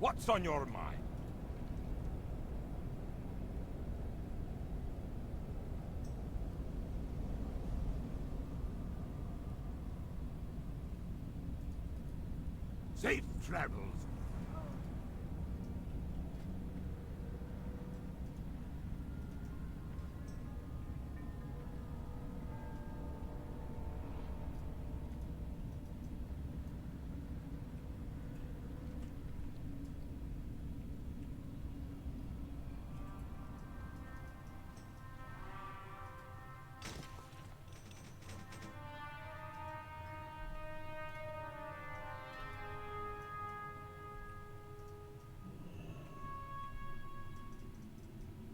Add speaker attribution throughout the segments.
Speaker 1: What's on your mind? Safe travels.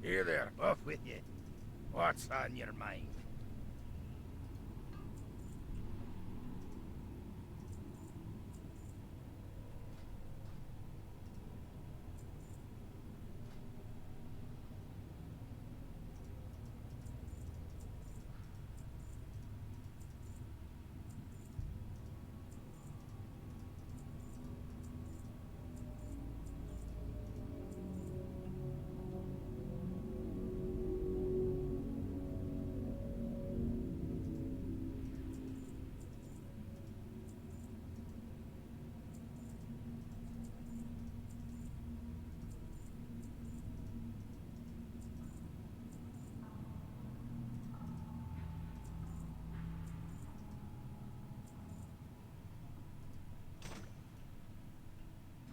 Speaker 1: Here there, off with you. What's on your mind?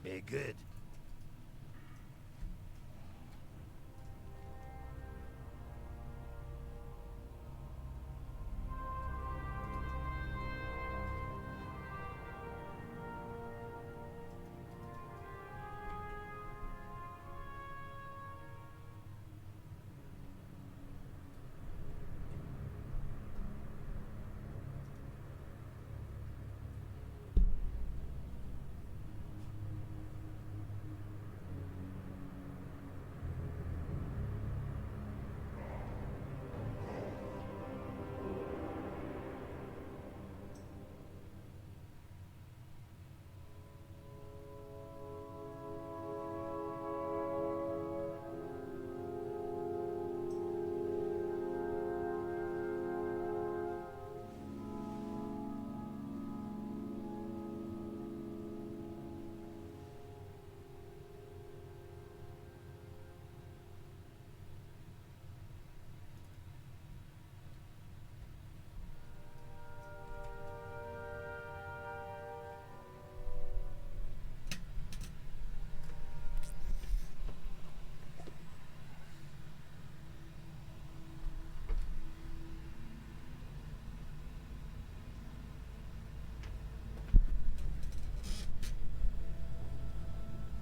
Speaker 1: Be good.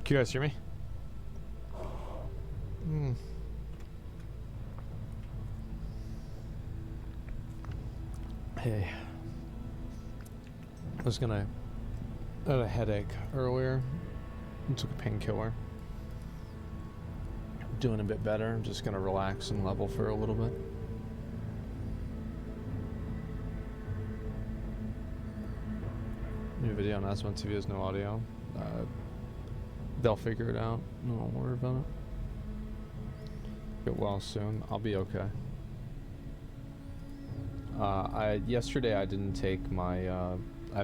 Speaker 2: Can you guys hear me? Hey. I had a headache earlier. I took a painkiller. Doing a bit better. I'm just gonna relax and level for a little bit. New video on Asmongold TV has no audio. They'll figure it out. No, don't worry about it. Get well soon. I'll be okay. Yesterday I didn't take my I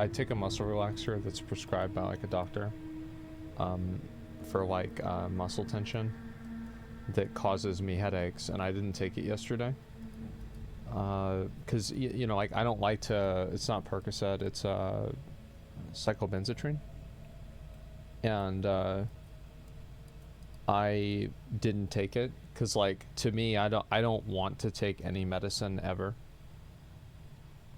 Speaker 2: take a muscle relaxer that's prescribed by like a doctor for like muscle tension that causes me headaches, and I didn't take it yesterday because you know, like, I don't like to, it's not Percocet, it's cyclobenzaprine, and I didn't take it because, like, to me, I don't want to take any medicine ever.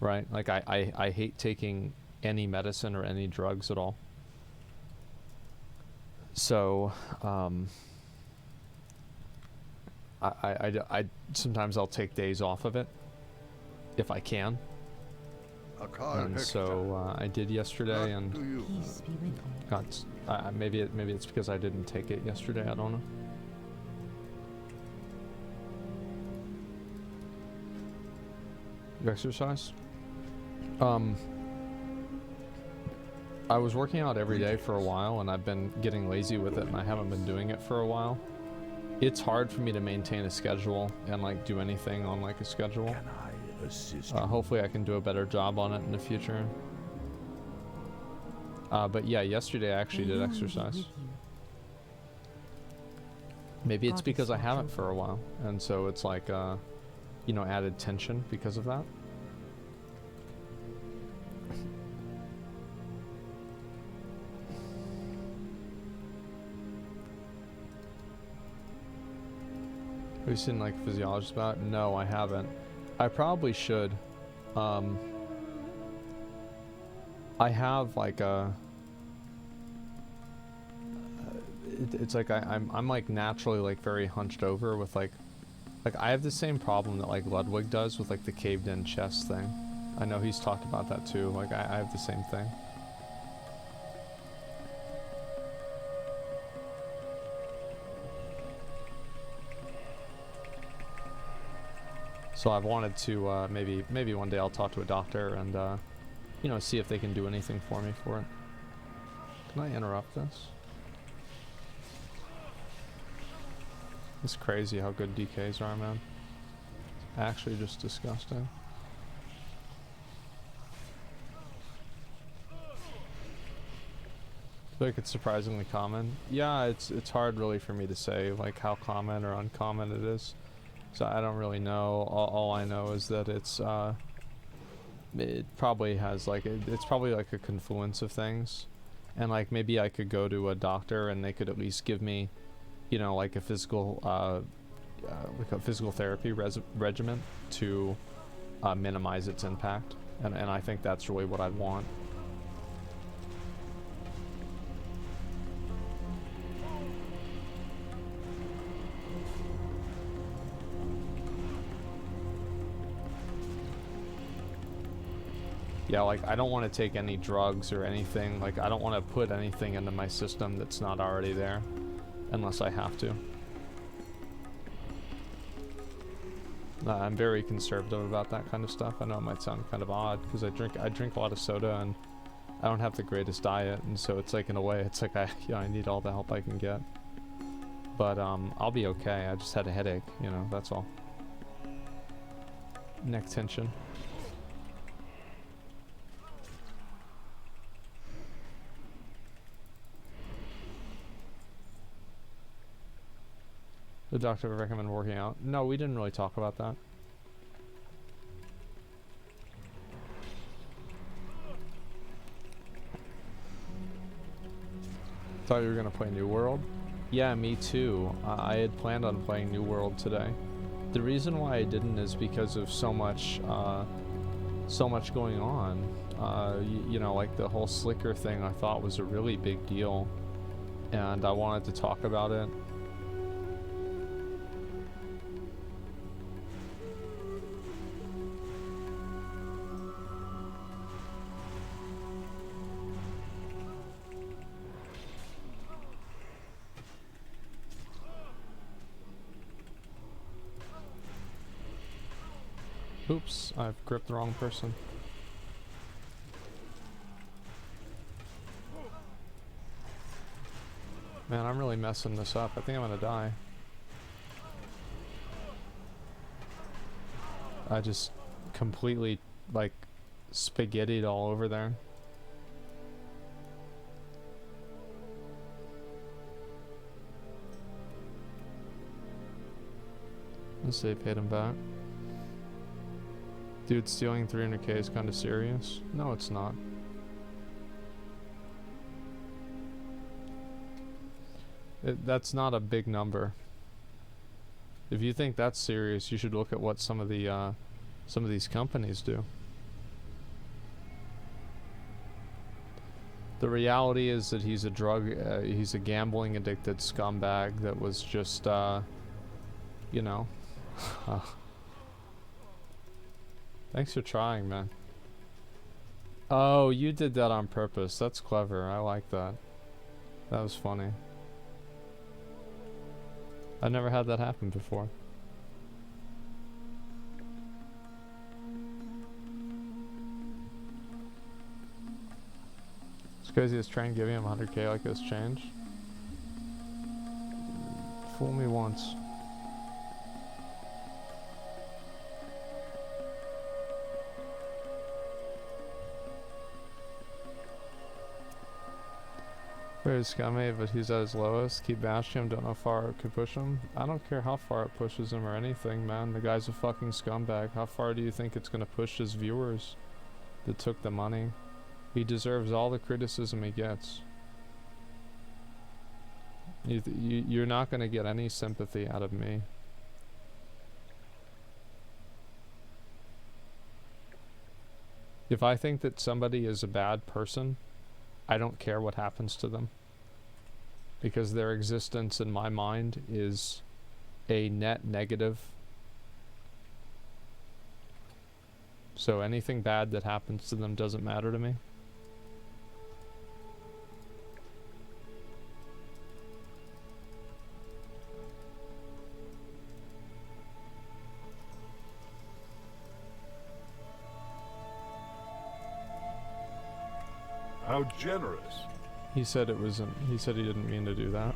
Speaker 2: Right? Like, I hate taking any medicine or any drugs at all. So, I sometimes I'll take days off of it if I can. And so I did yesterday, and got maybe it's because I didn't take it yesterday. I don't know. You exercise? I was working out every day for a while, and I've been getting lazy with it, and I haven't been doing it for a while. It's hard for me to maintain a schedule and like do anything on like a schedule.
Speaker 1: Can I assist you?
Speaker 2: Hopefully I can do a better job on it in the future. But yeah, yesterday I actually did exercise. Maybe it's because I haven't for a while, and so it's like, you know, added tension because of that. Have you seen like a physiologist about it? No, I haven't. I probably should. I have like a. It's like I'm like naturally like very hunched over with like I have the same problem that like Ludwig does with like the caved in chest thing. I know he's talked about that too. Like I have the same thing. So I've wanted to maybe one day I'll talk to a doctor and you know, see if they can do anything for me for it. Can I interrupt this? It's crazy how good DKs are, man. It's actually just disgusting. I feel like it's surprisingly common. Yeah, it's hard really for me to say like how common or uncommon it is. So I don't really know. All I know is that it's it probably has like it's probably like a confluence of things, and like maybe I could go to a doctor and they could at least give me, you know, like a physical therapy regimen to minimize its impact, and I think that's really what I'd want. Yeah, like I don't want to take any drugs or anything. Like I don't want to put anything into my system that's not already there, unless I have to. I'm very conservative about that kind of stuff. I know it might sound kind of odd because I drink a lot of soda and I don't have the greatest diet, and so it's like in a way it's like I need all the help I can get. But I'll be okay. I just had a headache, you know, that's all. Neck tension. The doctor would recommend working out. No, we didn't really talk about that. Thought you were gonna play New World? Yeah, me too. I had planned on playing New World today. The reason why I didn't is because of so much going on. You know, like the whole Slicker thing I thought was a really big deal, and I wanted to talk about it. Oops, I've gripped the wrong person. Man, I'm really messing this up. I think I'm gonna die. I just completely, like, spaghettied all over there. Let's see, paid him back. Dude, stealing 300k is kind of serious. No, it's not. That's not a big number. If you think that's serious, you should look at what some of these companies do. The reality is that he's a gambling addicted scumbag that was just, you know. Thanks for trying, man. Oh, you did that on purpose. That's clever. I like that. That was funny. I've never had that happen before. This Because he was trying to give him 100k like this change. Fool me once. Very scummy, but he's at his lowest. Keep bashing him, don't know how far it could push him. I don't care how far it pushes him or anything, man. The guy's a fucking scumbag. How far do you think it's gonna push his viewers that took the money? He deserves all the criticism he gets. You're not gonna get any sympathy out of me. If I think that somebody is a bad person, I don't care what happens to them. Because their existence in my mind is a net negative. So anything bad that happens to them doesn't matter to me.
Speaker 3: How generous.
Speaker 2: He said it wasn't, he said he didn't mean to do that.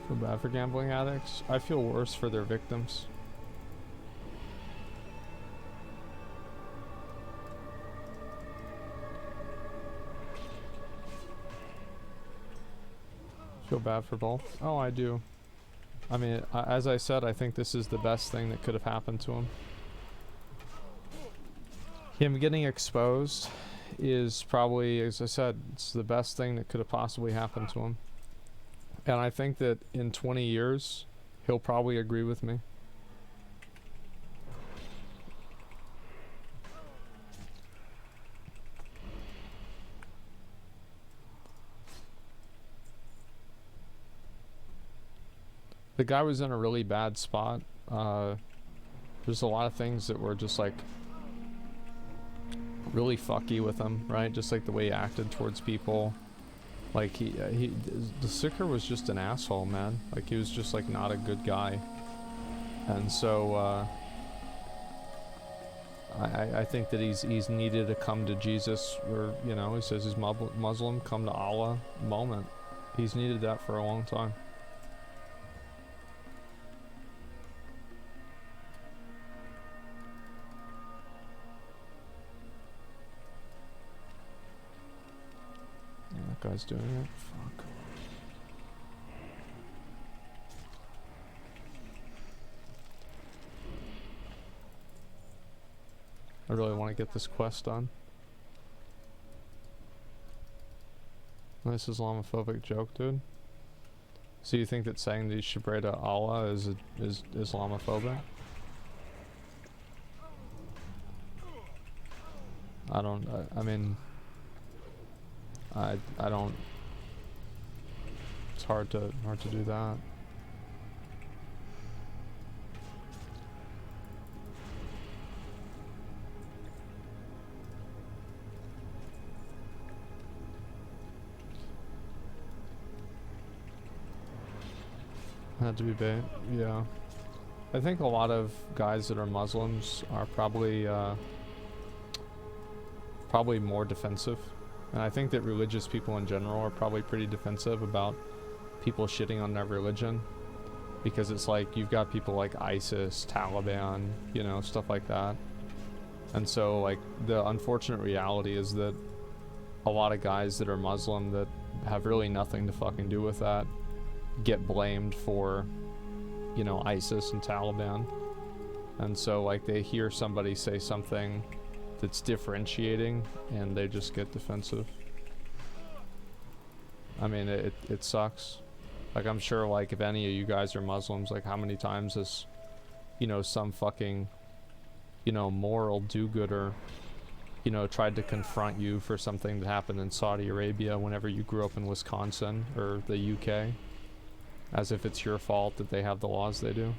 Speaker 2: Feel bad for gambling addicts. I feel worse for their victims. Feel bad for both. Oh, I do. I mean, as I said, I think this is the best thing that could have happened to him. Him getting exposed is probably, as I said, it's the best thing that could have possibly happened to him. And I think that in 20 years, he'll probably agree with me. The guy was in a really bad spot. There's a lot of things that were just like really fucky with him, right? Just like the way he acted towards people. Like the Zackrawrr was just an asshole, man. Like he was just like not a good guy. And so I think that he's needed to come to Jesus, or you know, he says he's Muslim, come to Allah moment. He's needed that for a long time. That guy's doing it. Fuck. I really want to get this quest done. Nice Islamophobic joke, dude. So you think that saying that you should pray to Allah is Islamophobic? I don't. I mean, I don't. It's hard to do that. Had to be bait, yeah. I think a lot of guys that are Muslims are probably more defensive. And I think that religious people in general are probably pretty defensive about people shitting on their religion. Because it's like, you've got people like ISIS, Taliban, you know, stuff like that. And so, like, the unfortunate reality is that a lot of guys that are Muslim that have really nothing to fucking do with that get blamed for, you know, ISIS and Taliban. And so, like, they hear somebody say something that's differentiating and they just get defensive. I mean, it sucks. Like, I'm sure, like, if any of you guys are Muslims, like, how many times has, you know, some fucking, you know, moral do-gooder, you know, tried to confront you for something that happened in Saudi Arabia whenever you grew up in Wisconsin or the UK, as if it's your fault that they have the laws they do.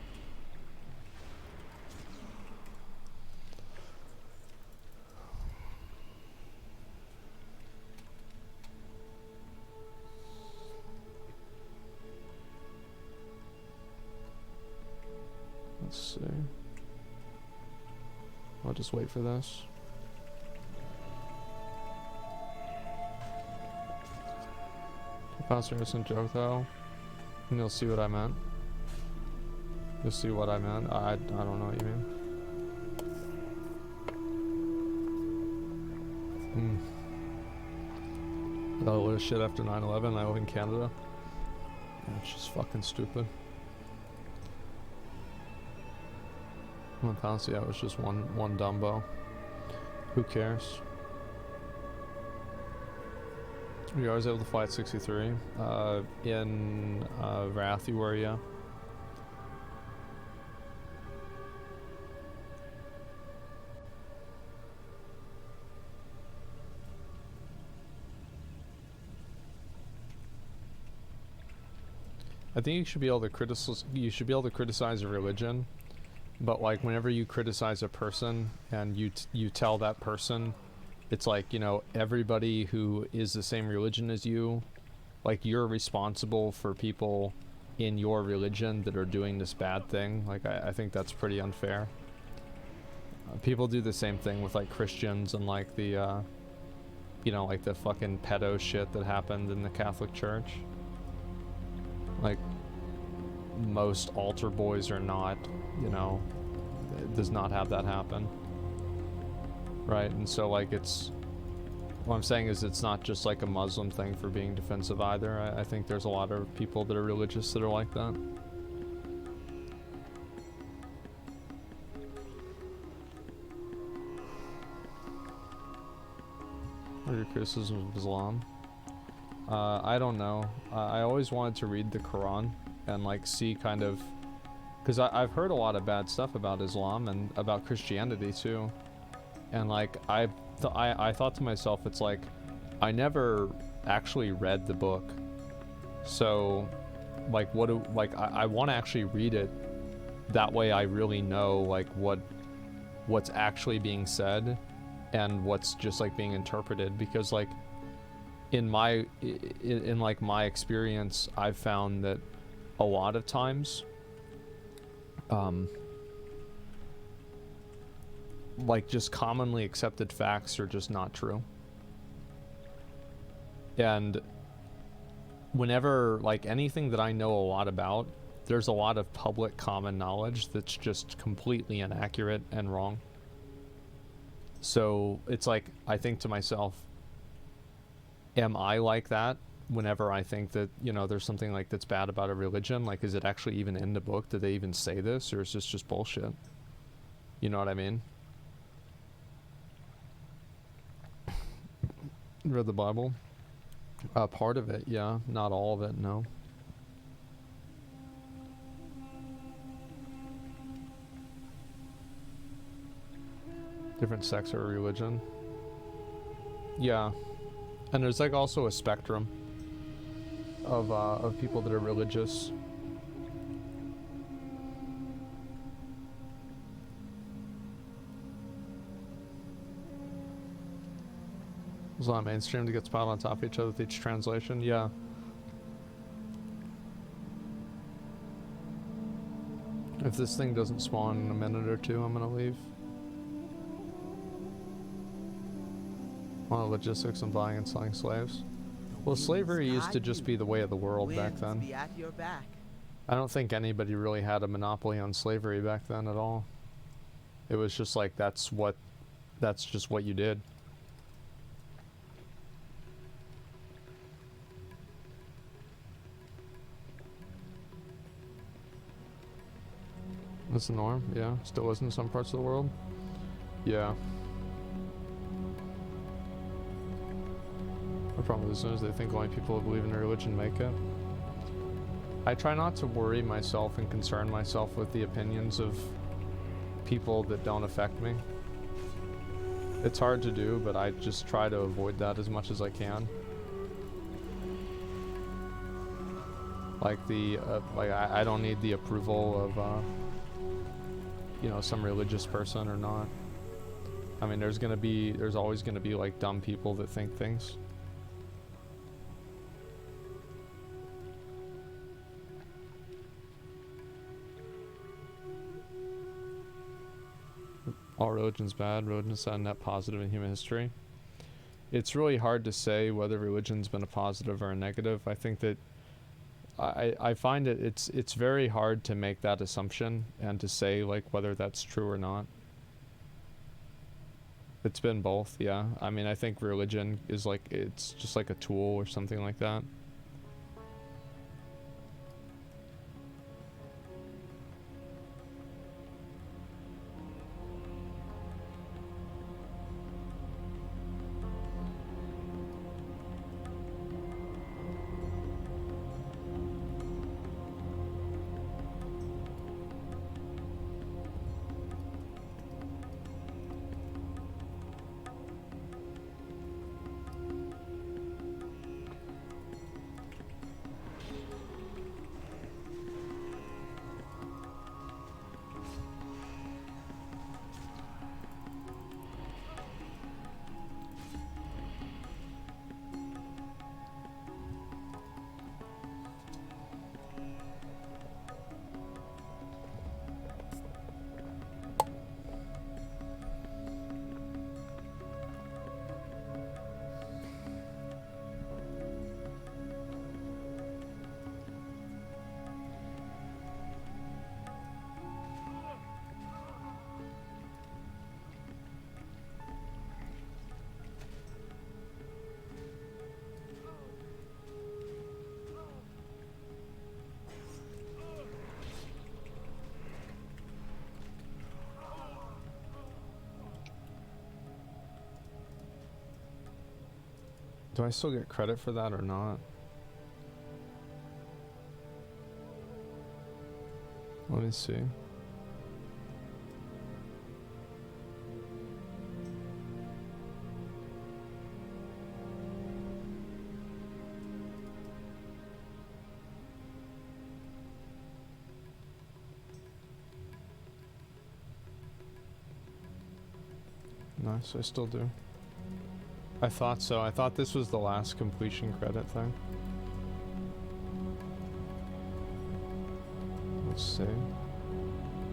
Speaker 2: Let's see. I'll just wait for this. Pass innocent joke though. And you'll see what I meant. You'll see what I meant. I don't know what you mean. Oh, what a shit after 9/11. I live in Canada. It's just fucking stupid. Honestly, I was just one Dumbo. Who cares? You always able to fly at 63. In Wrath, you were, yeah. I think you should be able to criticize a religion, but like whenever you criticize a person and you tell that person, it's like, you know, everybody who is the same religion as you, like you're responsible for people in your religion that are doing this bad thing. Like I think that's pretty unfair. People do the same thing with like Christians and like the you know, like the fucking pedo shit that happened in the Catholic Church. Like, most altar boys are not, you know, it does not have that happen. Right? And so, like, it's, what I'm saying is it's not just like a Muslim thing for being defensive either. I think there's a lot of people that are religious that are like that. What are your criticisms of Islam? I don't know. I always wanted to read the Quran and like see kind of, because I've heard a lot of bad stuff about Islam and about Christianity too, and like I thought to myself, it's like I never actually read the book, so like I want to actually read it, that way I really know like what's actually being said and what's just like being interpreted, because like in my experience, I've found that a lot of times, like just commonly accepted facts are just not true. And whenever, like anything that I know a lot about, there's a lot of public common knowledge that's just completely inaccurate and wrong. So it's like, I think to myself, am I like that whenever I think that, you know, there's something like that's bad about a religion? Like, is it actually even in the book? Did they even say this? Or is this just bullshit? You know what I mean? Read the Bible? Part of it, yeah. Not all of it, no. Different sects or religion? Yeah. And there's like also a spectrum of people that are religious. Islam mainstream that gets piled on top of each other with each translation, yeah. If this thing doesn't spawn in a minute or two, I'm gonna leave. On logistics and buying and selling slaves. Well, slavery used to just be the way of the world back then. I don't think anybody really had a monopoly on slavery back then at all. It was just like that's just what you did. That's the norm, yeah. Still is in some parts of the world. Yeah. The problem with this is they think only people who believe in a religion make it. I try not to worry myself and concern myself with the opinions of people that don't affect me. It's hard to do, but I just try to avoid that as much as I can. Like I don't need the approval of, you know, some religious person or not. I mean, there's always gonna be like dumb people that think things. All religion's bad. Religion's not a net positive in human history. It's really hard to say whether religion's been a positive or a negative. I think that I find it's very hard to make that assumption and to say like whether that's true or not. It's been both, yeah. I mean, I think religion is like, it's just like a tool or something like that. Do I still get credit for that or not? Let me see. Nice, I still do. I thought so. I thought this was the last completion credit thing. Let's see.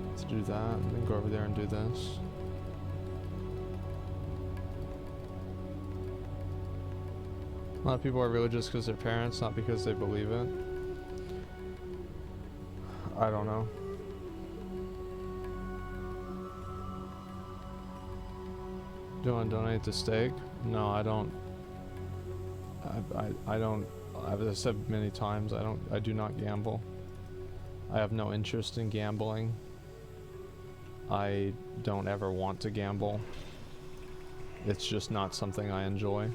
Speaker 2: Let's do that, and then go over there and do this. A lot of people are religious because they're parents, not because they believe it. I don't know. Do you want to donate to stake? No, I don't. I don't. As I said many times, I do not gamble. I have no interest in gambling. I don't ever want to gamble. It's just not something I enjoy.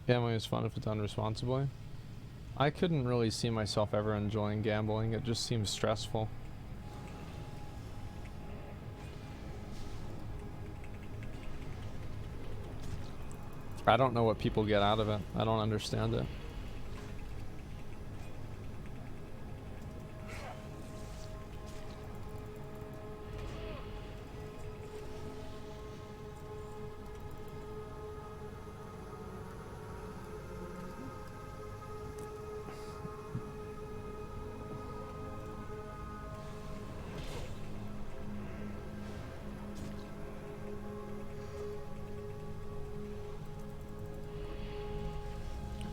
Speaker 2: Gambling is fun if it's done responsibly. I couldn't really see myself ever enjoying gambling. It just seems stressful. I don't know what people get out of it. I don't understand it.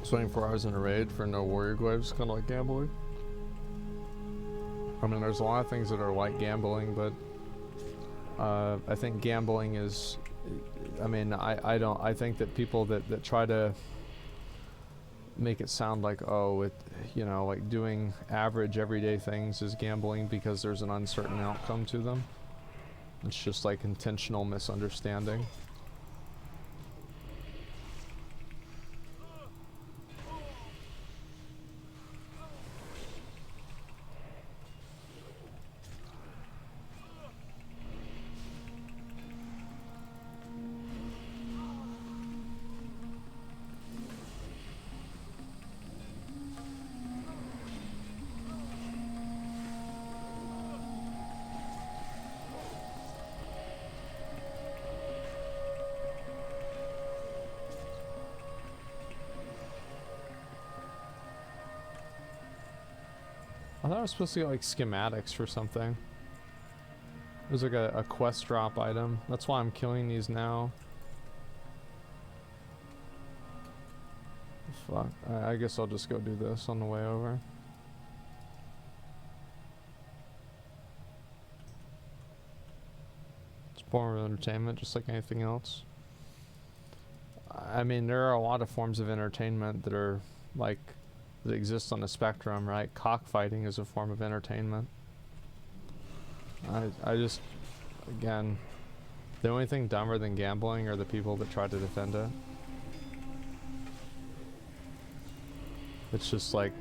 Speaker 2: Spending 4 hours in a raid for no warrior glaives, kind of like gambling. I mean, there's a lot of things that are like gambling, but I think gambling is, I mean, I think that people that try to make it sound like, oh, it, you know, like doing average everyday things is gambling because there's an uncertain outcome to them. It's just like intentional misunderstanding. I thought I was supposed to get like schematics for something. It was like a quest drop item. That's why I'm killing these now. Fuck. I guess I'll just go do this on the way over. It's a form of entertainment, just like anything else. I mean, there are a lot of forms of entertainment that are like that exist on the spectrum, right? Cockfighting is a form of entertainment. I just, again, the only thing dumber than gambling are the people that try to defend it. It's just like,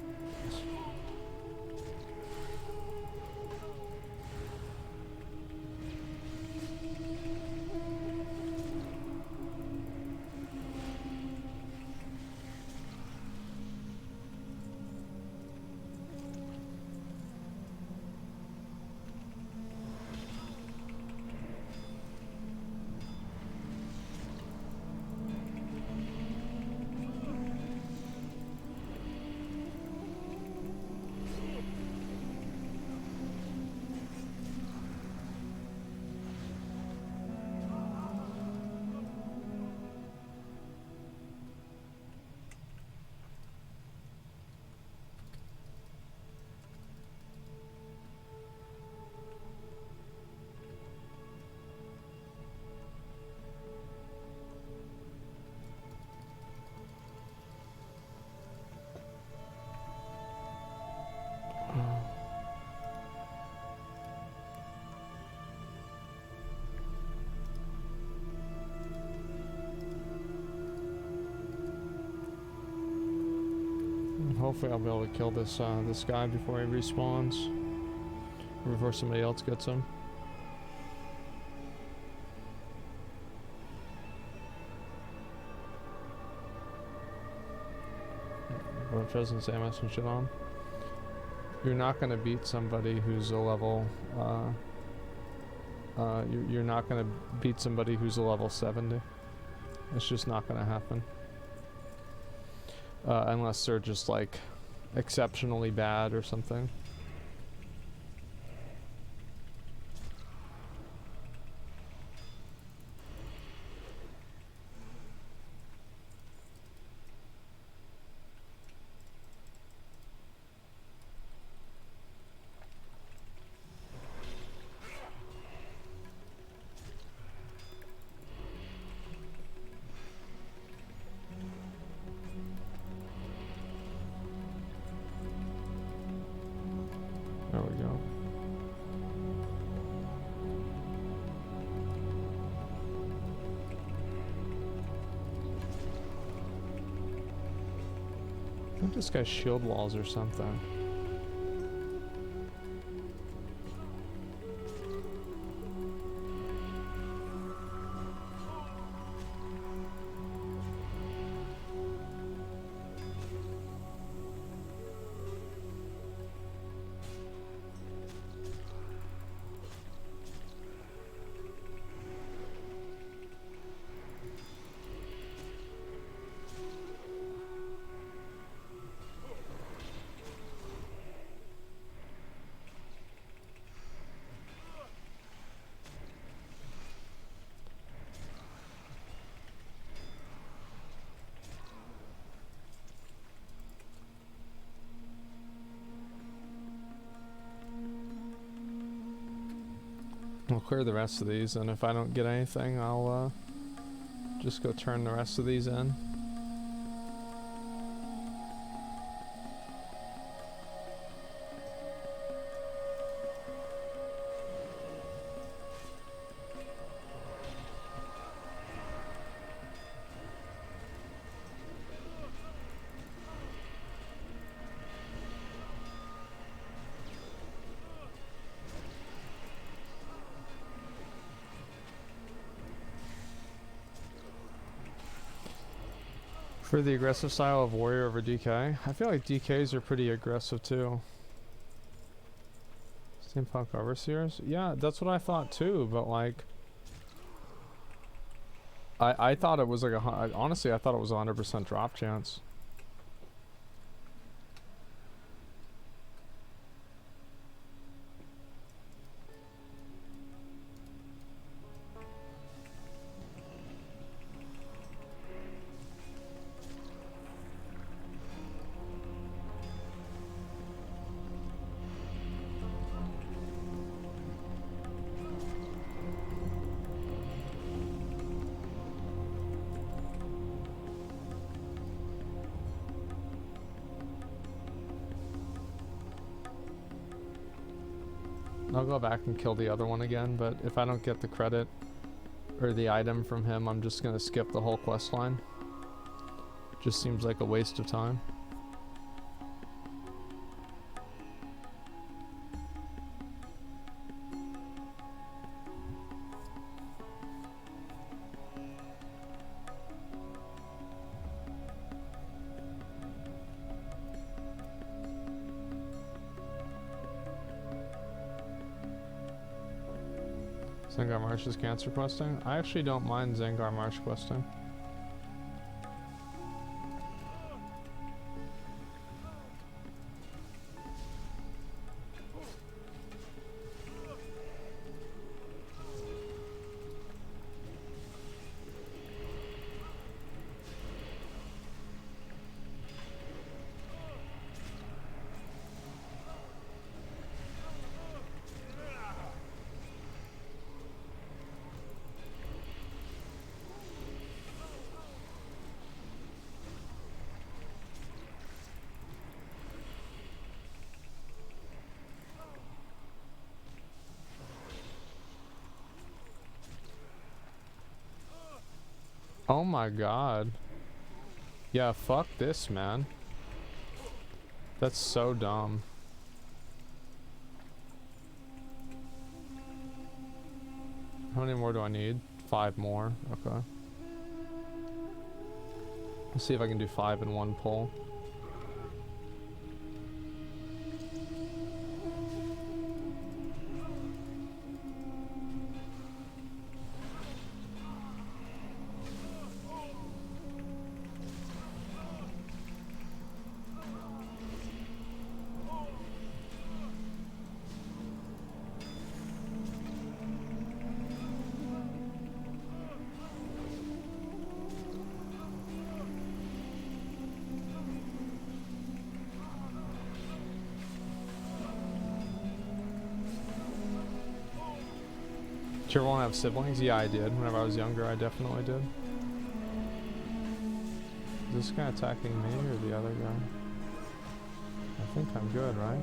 Speaker 2: hopefully I'll be able to kill this this guy before he respawns, or before somebody else gets him. What doesn't say I some shit on. You're not gonna beat somebody who's a level. You're not gonna beat somebody who's a level 70. It's just not gonna happen. Unless they're just like exceptionally bad or something. There we go. I think this guy's shield walls or something. I'll clear the rest of these, and if I don't get anything, I'll just go turn the rest of these in. For the aggressive style of warrior over DK, I feel like DKs are pretty aggressive too. Steampunk overseers? Yeah, that's what I thought too, but like I thought it was like honestly I thought it was a 100% drop chance. I'll go back and kill the other one again, but if I don't get the credit or the item from him, I'm just gonna skip the whole quest line. Just seems like a waste of time. Zangar Marsh is cancer questing? I actually don't mind Zangar Marsh questing. Oh my god. Yeah, fuck this, man. That's so dumb. How many more do I need? 5 more. Okay. Let's see if I can do 5 in one pull. Sure won't have siblings? Yeah, I did. Whenever I was younger, I definitely did. Is this guy attacking me or the other guy? I think I'm good, right?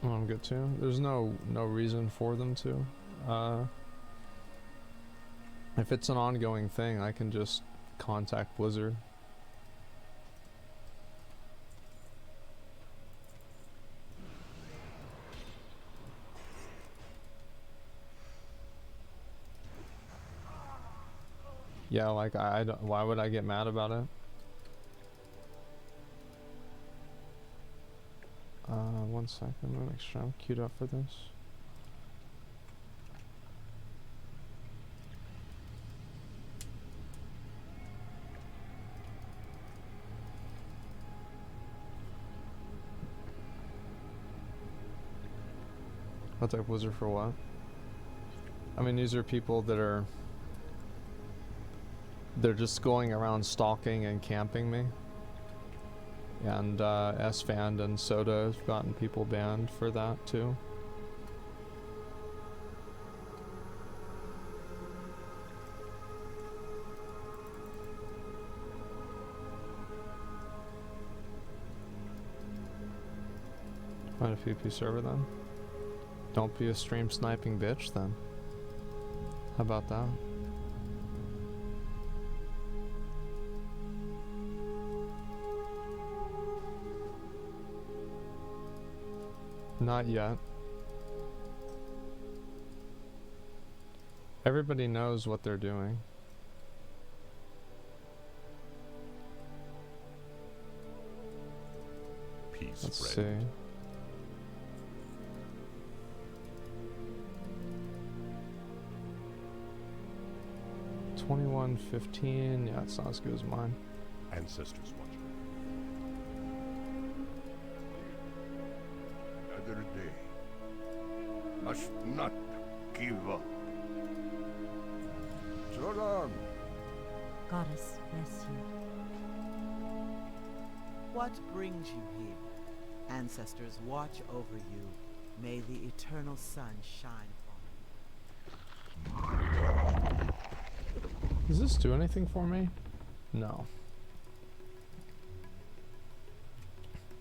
Speaker 2: Oh, I'm good too. There's no reason for them to. If it's an ongoing thing, I can just contact Blizzard. Yeah, like I don't, why would I get mad about it? One second, I'm gonna make sure I'm queued up for this. I'll type Blizzard for what? I mean, these are people that are... They're just going around stalking and camping me. And S-Fand and Soda have gotten people banned for that too. Find a PP server then. Don't be a stream sniping bitch then. How about that? Not yet. Everybody knows what they're doing. Let's
Speaker 1: spread.
Speaker 2: see. $21.15. Yeah, it's not as good as mine.
Speaker 1: Ancestors watch. Another day. Must not give up. So long.
Speaker 3: Goddess bless you.
Speaker 4: What brings you here? Ancestors watch over you. May the eternal sun shine upon you.
Speaker 2: Does this do anything for me? No.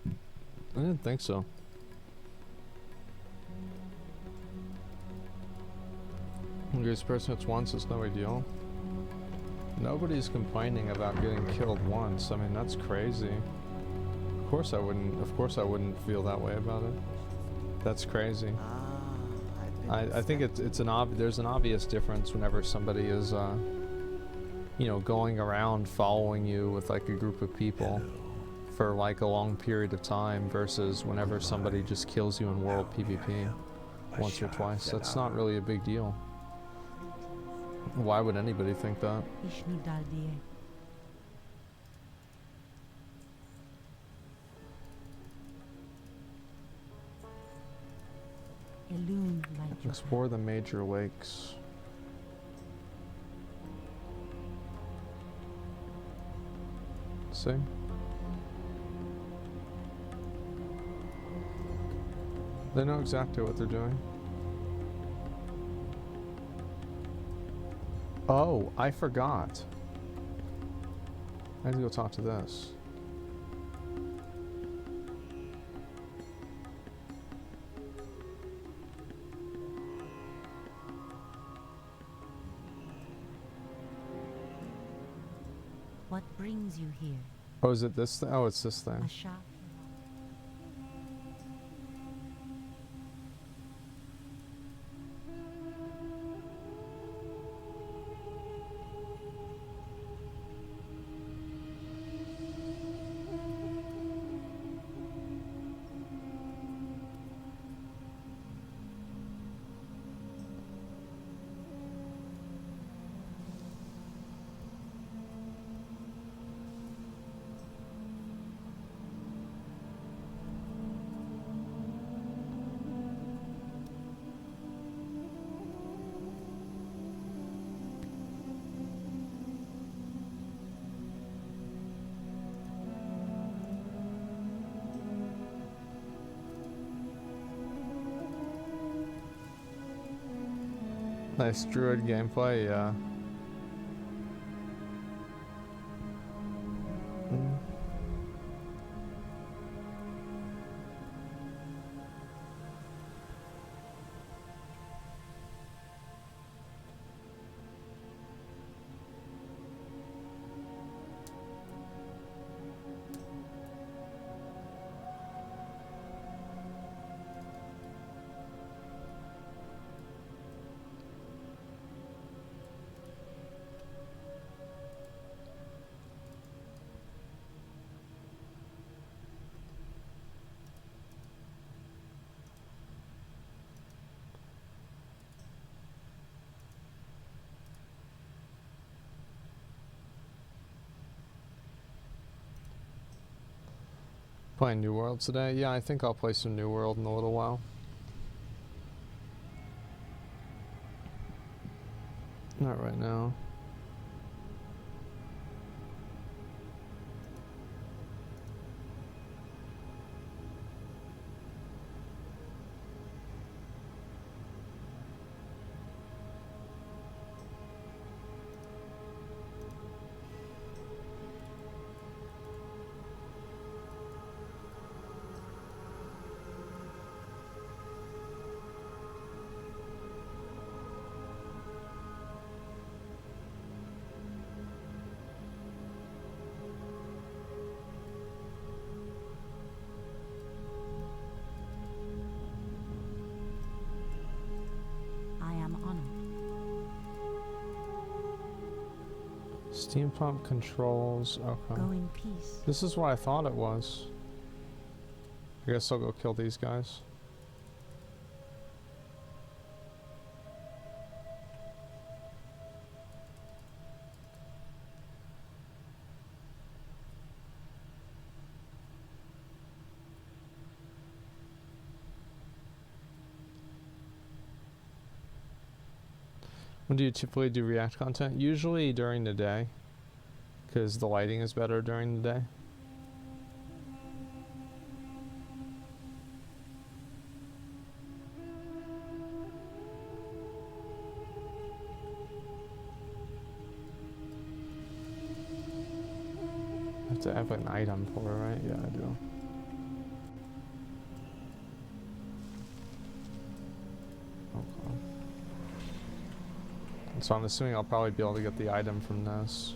Speaker 2: I didn't think so. This person hits once, it's no big deal. Nobody's complaining about getting killed once. I mean, that's crazy. Of course I wouldn't feel that way about it. That's crazy. I think there's an obvious difference whenever somebody is you know, going around following you with like a group of people for like a long period of time versus whenever somebody just kills you in world PvP once or twice. That's not really a big deal. Why would anybody think that?
Speaker 3: Ishnu Daldie. Elune light your
Speaker 2: Explore the major lakes. See? They know exactly what they're doing. Oh, I forgot. I had to go talk to this.
Speaker 3: What brings you here?
Speaker 2: Oh, is it this thing? Oh, it's this thing.
Speaker 3: Asha.
Speaker 2: Nice druid gameplay, yeah. Playing New World today? Yeah, I think I'll play some New World in a little while. Not right now. Steam pump controls. Okay.
Speaker 3: Go in peace.
Speaker 2: This is what I thought it was. I guess I'll go kill these guys. When do you typically do React content? Usually during the day, because the lighting is better during the day. I have to have an item for it, right? Yeah, I do. Okay. So I'm assuming I'll probably be able to get the item from this.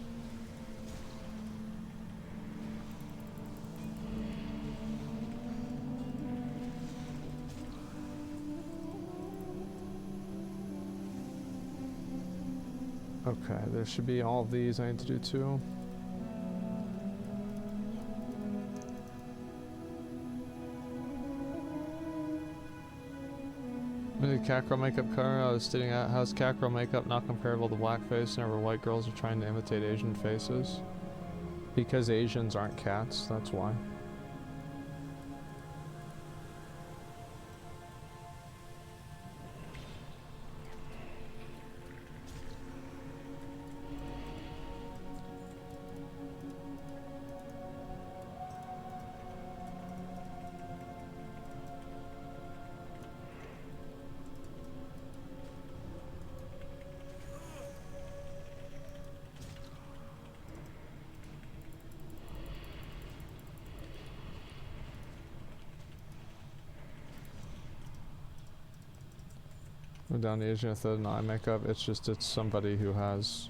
Speaker 2: Okay, there should be all of these I need to do too. Zackrawrr makeup color. I was stating out, how's Zackrawrr makeup not comparable to blackface whenever white girls are trying to imitate Asian faces? Because Asians aren't cats, that's why. We're down to Asian with eye makeup. It's just it's somebody who has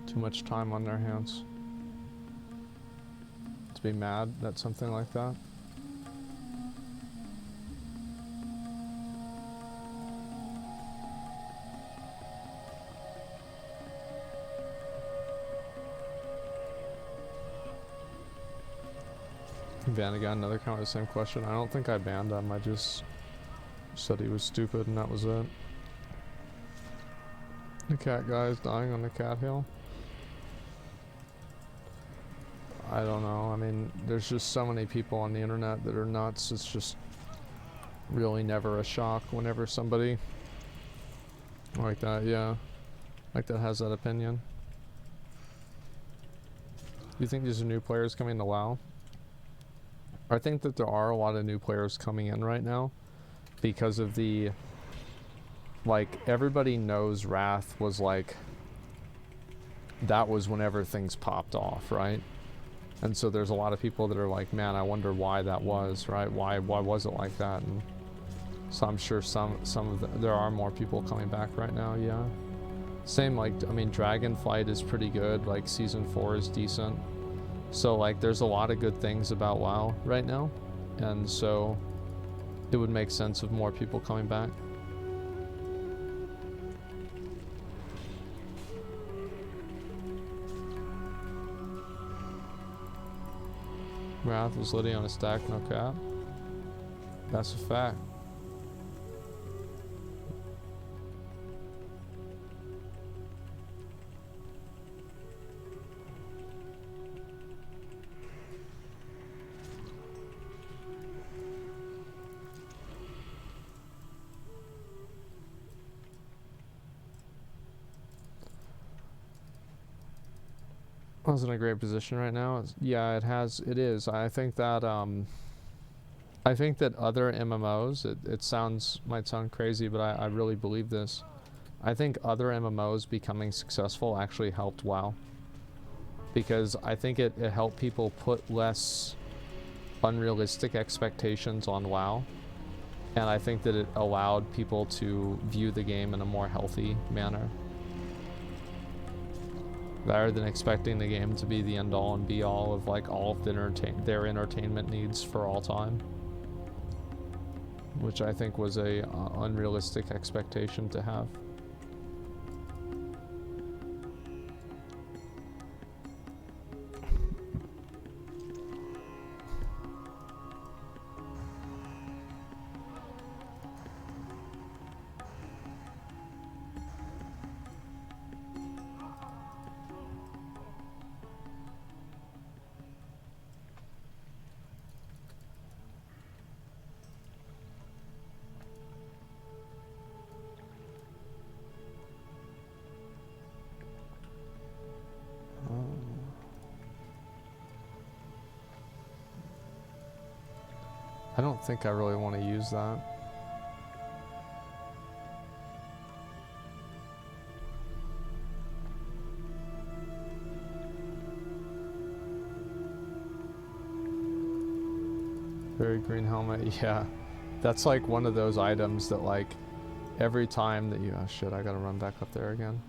Speaker 2: too much time on their hands to be mad at something like that. Banned again, another account with the same question. I don't think I banned him, I just said he was stupid and that was it. The cat guy is dying on the cat hill. I don't know, I mean, there's just so many people on the internet that are nuts. It's just really never a shock whenever somebody like that, yeah, like that has that opinion. Do you think these are new players coming to WoW? I think that there are a lot of new players coming in right now because of the, like, everybody knows Wrath was like, that was whenever things popped off, right? And so there's a lot of people that are like, man, I wonder why that was, right? Why was it like that? And so I'm sure some of there are more people coming back right now, yeah. Same, like, I mean, Dragonflight is pretty good, like season 4 is decent. So like there's a lot of good things about WoW right now, and so it would make sense of more people coming back. Wrath was litty on a stack, no cap. That's a fact. I was in a great position right now. Yeah, it is. I think that other MMOs, might sound crazy, but I really believe this. I think other MMOs becoming successful actually helped WoW. Because I think it helped people put less unrealistic expectations on WoW. And I think that it allowed people to view the game in a more healthy manner, rather than expecting the game to be the end-all and be-all of like all of their entertainment needs for all time, which I think was a unrealistic expectation to have. I don't think I really want to use that. Very green helmet, yeah. That's like one of those items that like every time that you, oh shit, I gotta run back up there again.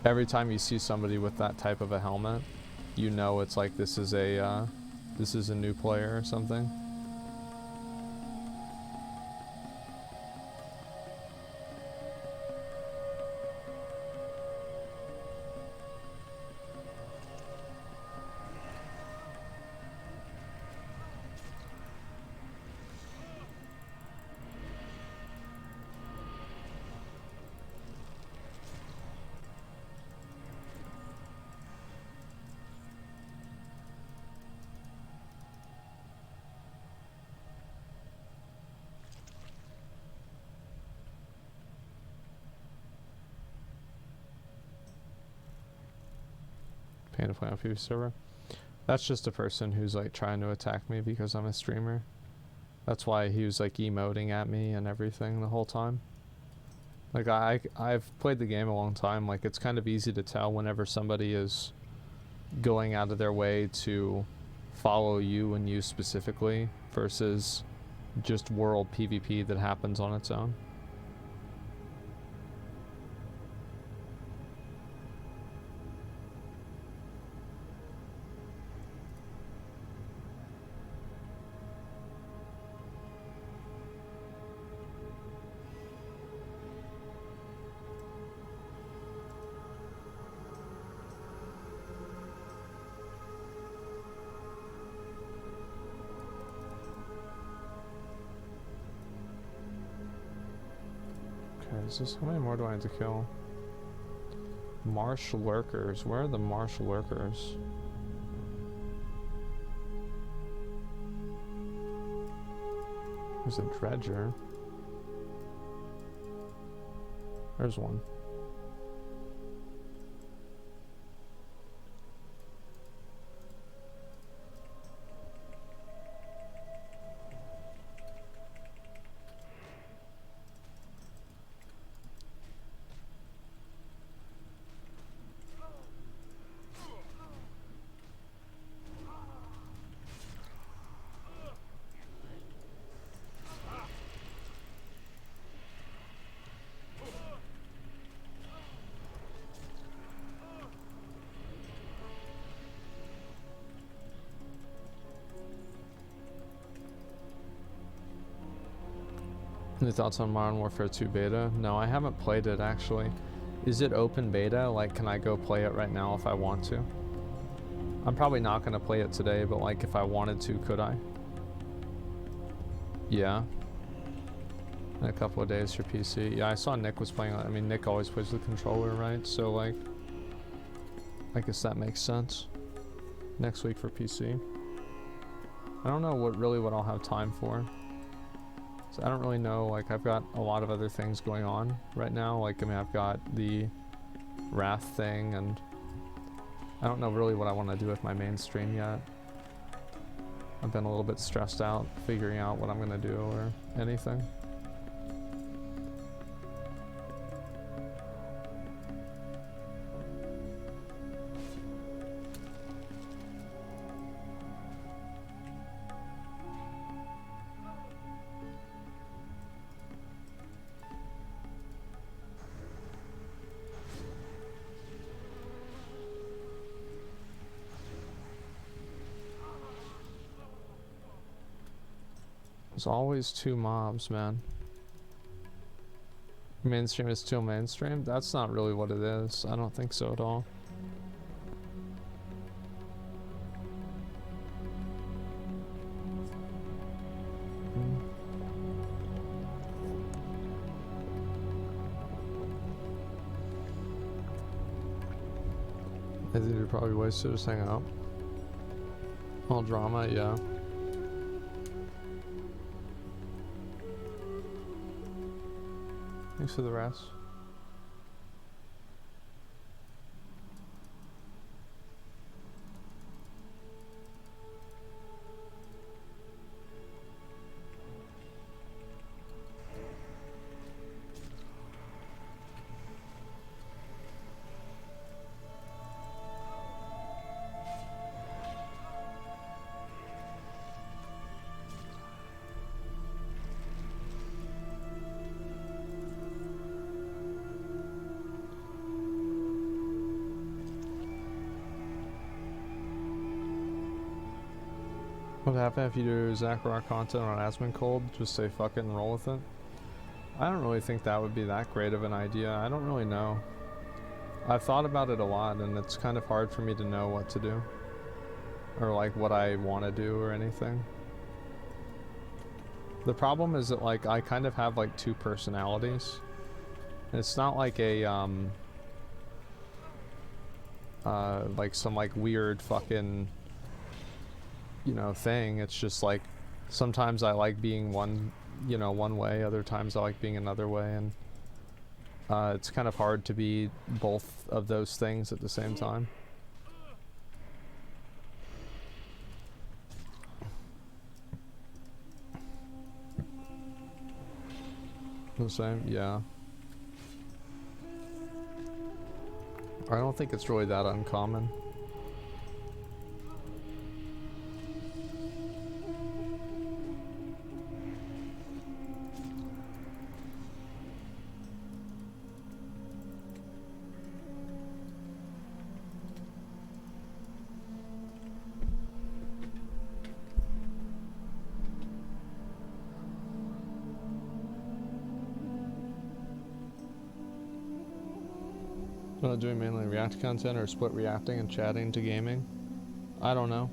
Speaker 2: Every time you see somebody with that type of a helmet, you know it's like this is a new player or something. Paying to play on PvP server. That's just a person who's like trying to attack me because I'm a streamer. That's why he was like emoting at me and everything the whole time. Like I've played the game a long time. Like it's kind of easy to tell whenever somebody is going out of their way to follow you and you specifically versus just world PvP that happens on its own. How many more do I have to kill? Marsh lurkers. Where are the marsh lurkers? There's a dredger. There's one. Any thoughts on Modern Warfare 2 beta? No, I haven't played it actually. Is it open beta? Like, can I go play it right now if I want to? I'm probably not going to play it today, but like if I wanted to, could I? Yeah. In a couple of days for PC. Yeah, I saw Nick was playing. I mean, Nick always plays with controller, right? So like, I guess that makes sense. Next week for PC. I don't know what I'll have time for. So I don't really know, like I've got a lot of other things going on right now. Like, I mean, I've got the Wrath thing and I don't know really what I want to do with my main stream yet. I've been a little bit stressed out figuring out what I'm going to do or anything. There's always two mobs, man. Mainstream is still mainstream? That's not really what it is. I don't think so at all. I think you're probably wasted just hang out. All drama, yeah. Thanks for the rest. What happened if you do Zackrawrr content on Asmongold? Just say fuck it and roll with it? I don't really think that would be that great of an idea. I don't really know. I've thought about it a lot and it's kind of hard for me to know what to do. Or like what I want to do or anything. The problem is that like I kind of have like two personalities. It's not like a like some like weird fucking, you know, thing. It's just like sometimes I like being one, you know, one way, other times I like being another way, and it's kind of hard to be both of those things at the same time. The same, yeah. I don't think it's really that uncommon. Doing mainly React content or split reacting and chatting to gaming? I don't know.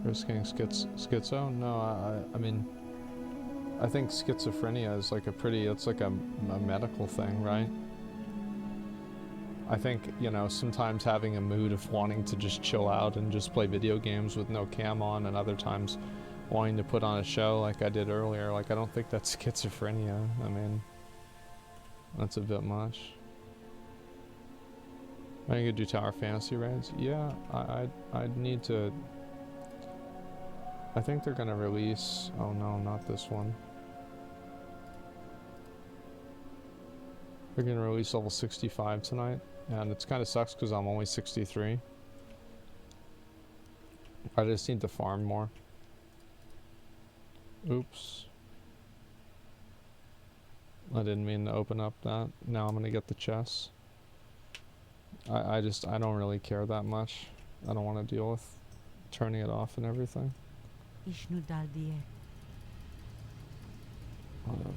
Speaker 2: Risking schizo? No, I mean, I think schizophrenia is like a pretty, it's like a medical thing, right? I think, you know, sometimes having a mood of wanting to just chill out and just play video games with no cam on, and other times wanting to put on a show like I did earlier, like I don't think that's schizophrenia. I mean, that's a bit much. Are you gonna do tower fantasy raids? Yeah, I'd need to. I think they're gonna release. Oh no, not this one. They're gonna release level 65 tonight, and it's kind of sucks because I'm only 63. I just need to farm more. Oops. I didn't mean to open up that. Now I'm gonna get the chest. I don't really care that much. I don't want to deal with turning it off and everything. Whatever.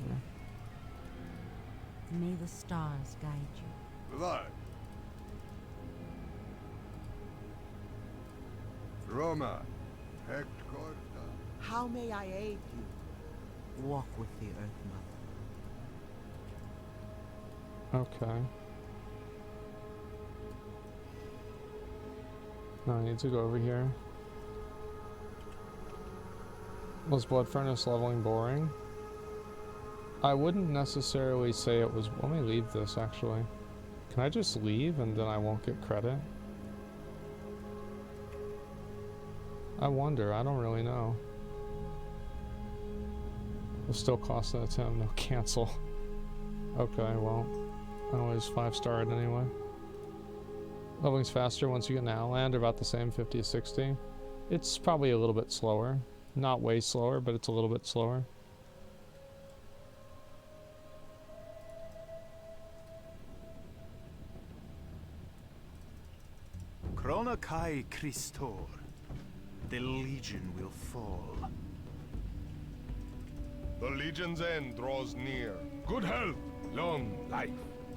Speaker 3: May the stars guide you.
Speaker 1: Blood. Roma. Hector.
Speaker 4: How may I aid you? Walk with the Earth Mother.
Speaker 2: Okay. Now I need to go over here. Was Blood Furnace leveling boring? I wouldn't necessarily say it was. Let me leave this actually. Can I just leave and then I won't get credit? I wonder. I don't really know. It'll still cost an attempt. No, cancel. Okay, well, I always 5-star it anyway. Leveling's faster once you get an Outland, or about the same, 50 to 60. It's probably a little bit slower. Not way slower, but it's a little bit slower.
Speaker 5: Chronokai Christor. The Legion will fall.
Speaker 6: The Legion's end draws near. Good health, long life.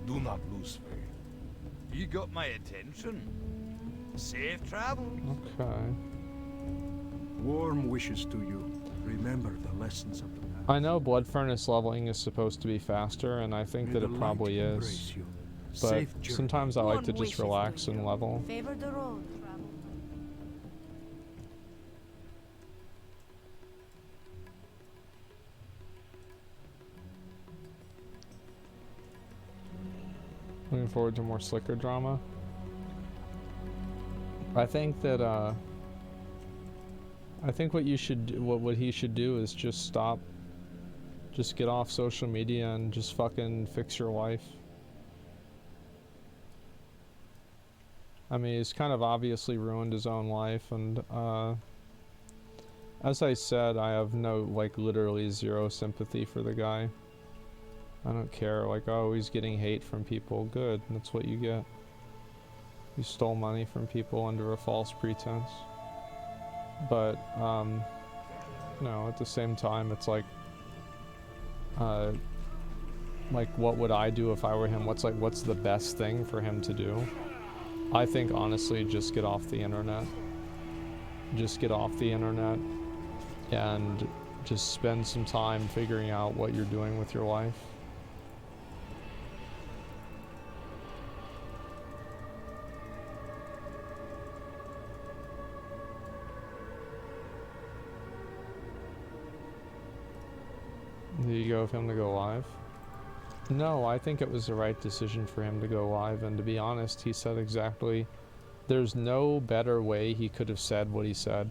Speaker 6: Do not lose faith.
Speaker 1: You got my attention. Safe travel.
Speaker 2: Okay.
Speaker 7: Warm wishes to you. Remember the lessons of the past.
Speaker 2: I know Blood Furnace leveling is supposed to be faster, and I think that it probably is. But sometimes I like to just relax and level.
Speaker 3: Favor the road, travel.
Speaker 2: Looking forward to more Slicker drama. I think that I think what you should do, what he should do is just stop, just get off social media and just fucking fix your life. I mean, he's kind of obviously ruined his own life, and as I said, I have no, like, literally zero sympathy for the guy. I don't care, like, oh, he's getting hate from people. Good, that's what you get. You stole money from people under a false pretense. but no, at the same time, it's like what would I do if I were him? What's the best thing for him to do? I think honestly, just get off the internet. Just get off the internet and just spend some time figuring out what you're doing with your life. There you go, for him to go live. No, I think it was the right decision for him to go live, and to be honest, he said exactly, there's no better way he could have said what he said.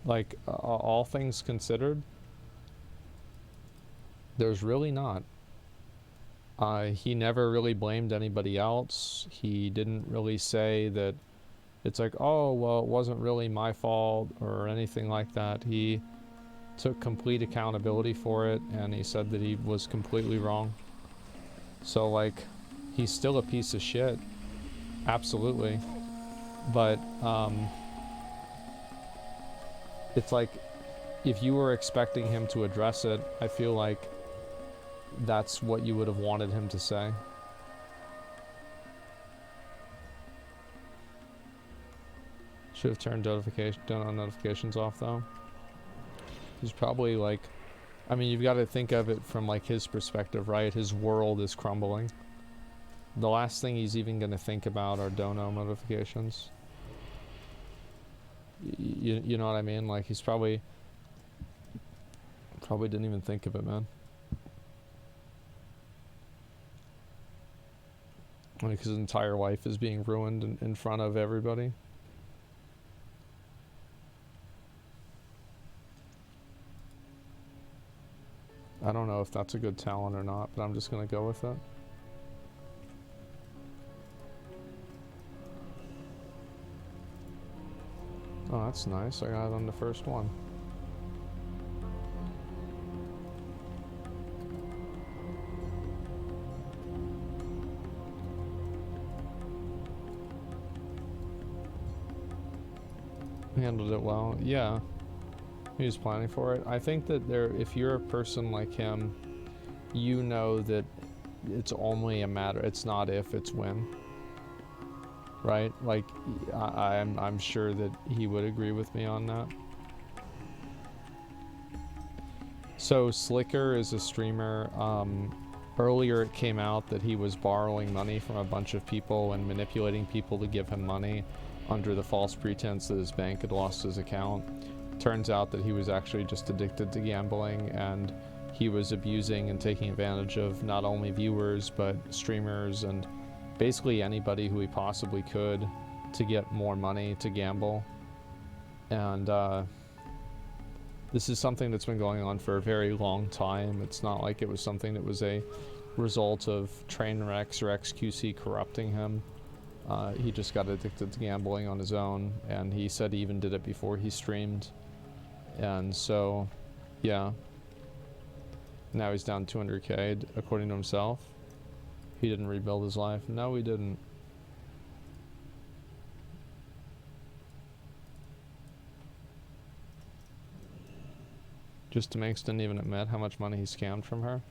Speaker 2: Like, all things considered, there's really not. He never really blamed anybody else. He didn't really say that it's like, oh, well, it wasn't really my fault or anything like that. He took complete accountability for it, and he said that he was completely wrong. So, like, he's still a piece of shit. Absolutely. But, it's like, if you were expecting him to address it, I feel like that's what you would have wanted him to say. Should have turned notifications off, though. He's probably like, I mean, you've got to think of it from like his perspective, right? His world is crumbling. The last thing he's even going to think about are dono notifications. You know what I mean? Like, he's probably didn't even think of it, man. Like, his entire life is being ruined in front of everybody. I don't know if that's a good talent or not, but I'm just gonna go with it. Oh, that's nice. I got it on the first one. Handled it well. Yeah. He was planning for it. I think that if you're a person like him, you know that it's only a matter, it's not if, it's when. Right? Like, I'm sure that he would agree with me on that. So Slicker is a streamer. Earlier it came out that he was borrowing money from a bunch of people and manipulating people to give him money under the false pretense that his bank had lost his account. Turns out that he was actually just addicted to gambling, and he was abusing and taking advantage of not only viewers but streamers and basically anybody who he possibly could to get more money to gamble. And this is something that's been going on for a very long time. It's not like it was something that was a result of Trainwrecks or XQC corrupting him. He just got addicted to gambling on his own, and he said he even did it before he streamed. And so, yeah. Now he's down 200k, according to himself. He didn't rebuild his life. No, he didn't. Just Minx didn't even admit how much money he scammed from her.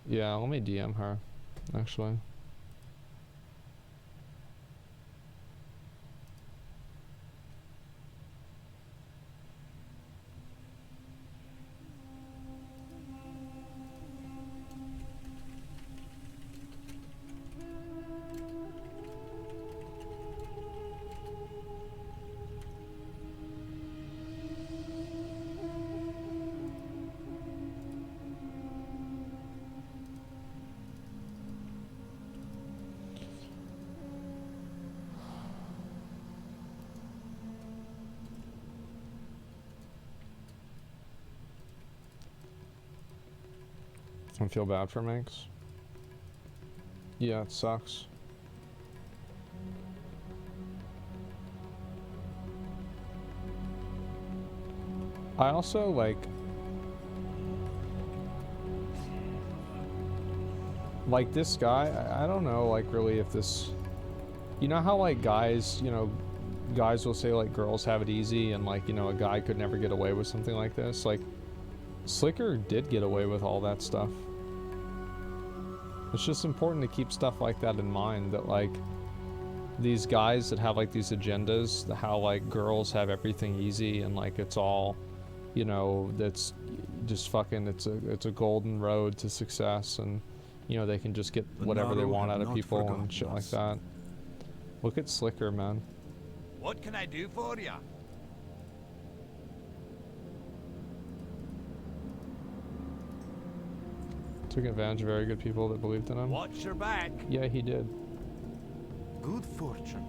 Speaker 2: Yeah, let me DM her, actually. I feel bad for Minx. Yeah, it sucks. I also like this guy. I don't know, like, really, if this, you know how like guys, you know, guys will say like girls have it easy and like, you know, a guy could never get away with something like this. Like, Slicker did get away with all that stuff. It's just important to keep stuff like that in mind, that like these guys that have like these agendas, how like girls have everything easy and like it's all, you know, that's just fucking, it's a golden road to success, and you know, they can just get whatever they want out of people and shit like that. Look at Slicker, man.
Speaker 1: What can I do for you?
Speaker 2: Took advantage of very good people that believed in him.
Speaker 1: Watch your back.
Speaker 2: Yeah, he did.
Speaker 5: Good fortune.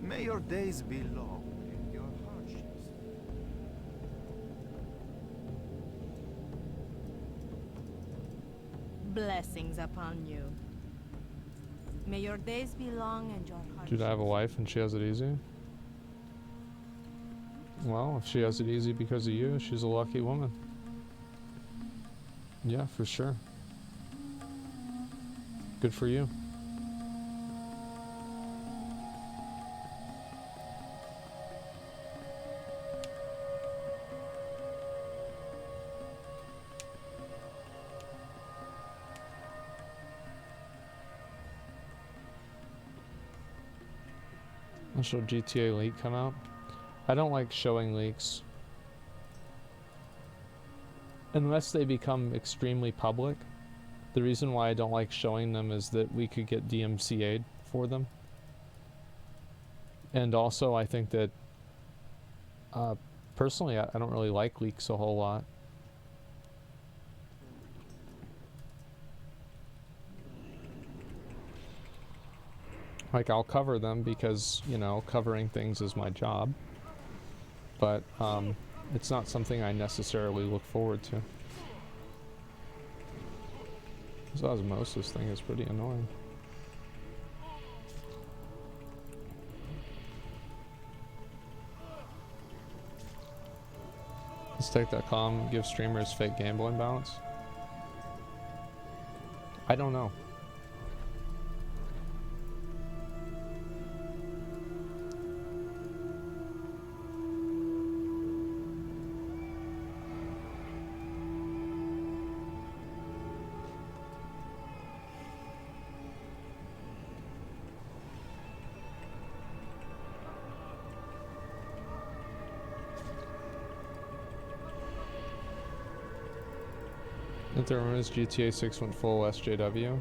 Speaker 5: May your days be long and your hardships.
Speaker 3: Blessings upon you. May your days be long and your heart.
Speaker 2: Dude, I have a wife and she has it easy. Well, if she has it easy because of you, she's a lucky woman. Yeah, for sure. Good for you. I'll show GTA leak come out. I don't like showing leaks. Unless they become extremely public. The reason why I don't like showing them is that we could get DMCA'd for them. And also I think that personally I don't really like leaks a whole lot. Like, I'll cover them because, you know, covering things is my job. But it's not something I necessarily look forward to. This osmosis thing is pretty annoying. Stake.com gives streamers fake gambling balance. I don't know. If the rumors GTA 6 went full SJW.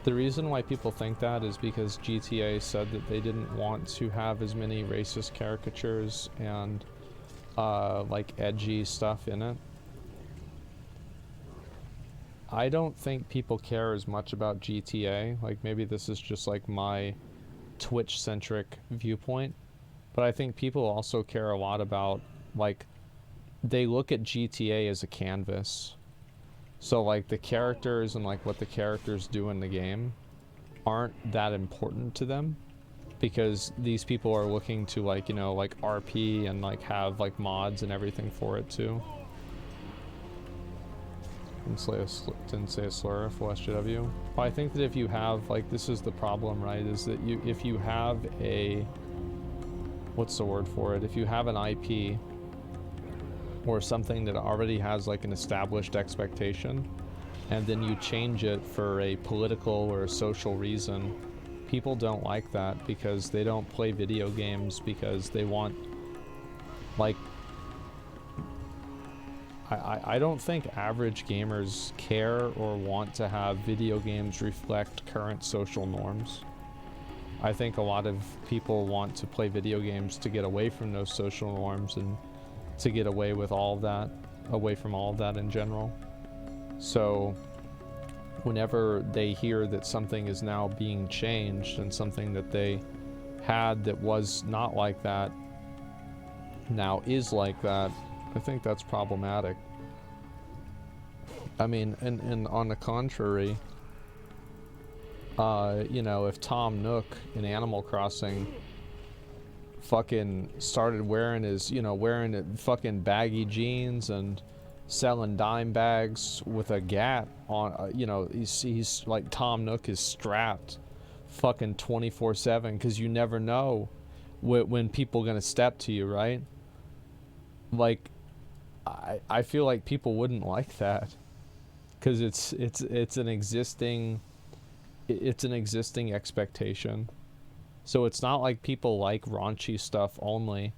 Speaker 2: The reason why people think that is because GTA said that they didn't want to have as many racist caricatures and like edgy stuff in it. I don't think people care as much about GTA. Like, maybe this is just like my Twitch-centric viewpoint, but I think people also care a lot about, like, they look at GTA as a canvas. So like the characters and like what the characters do in the game aren't that important to them, because these people are looking to, like, you know, like RP and like have like mods and everything for it too. Didn't say a slur for SJW. Well, I think that if you have, like, this is the problem, right, is that if you have a, what's the word for it, if you have an IP or something that already has like an established expectation, and then you change it for a political or a social reason, people don't like that, because they don't play video games because they want, like, I don't think average gamers care or want to have video games reflect current social norms. I think a lot of people want to play video games to get away from those social norms and to get away with all of that, away from all of that in general. So whenever they hear that something is now being changed and something that they had that was not like that now is like that, I think that's problematic. I mean, and on the contrary, you know, if Tom Nook in Animal Crossing fucking started wearing his, you know, wearing fucking baggy jeans and selling dime bags with a gat on, you know, he's like, Tom Nook is strapped fucking 24/7 because you never know when people gonna step to you, right? Like, I feel like people wouldn't like that because it's an existing expectation. So it's not like people like raunchy stuff only.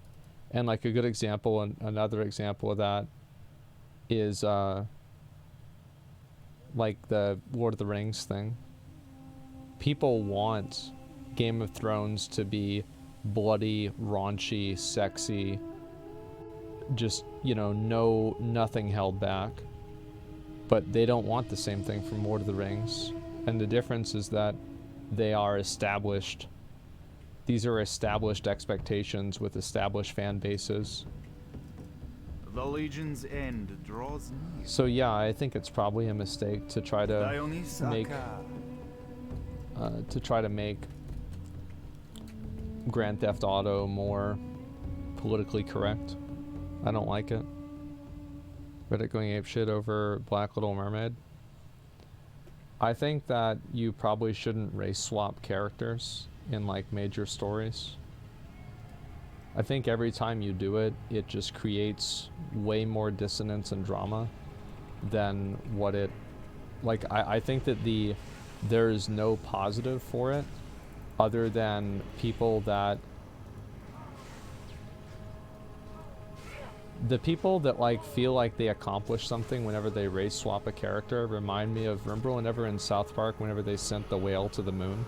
Speaker 2: And like a good example, and another example of that is like the Lord of the Rings thing. People want Game of Thrones to be bloody, raunchy, sexy, just, you know, nothing held back. But they don't want the same thing from Lord of the Rings. And the difference is that they are established. These are established expectations with established fan bases.
Speaker 5: The Legion's end draws near.
Speaker 2: So yeah, I think it's probably a mistake to try to make Grand Theft Auto more politically correct. I don't like it. Reddit going apeshit over Black Little Mermaid. I think that you probably shouldn't race swap characters in like major stories. I think every time you do it, it just creates way more dissonance and drama than what it, like, I think that there is no positive for it other than people that like feel like they accomplish something whenever they race swap a character remind me of, remember whenever in South Park whenever they sent the whale to the moon?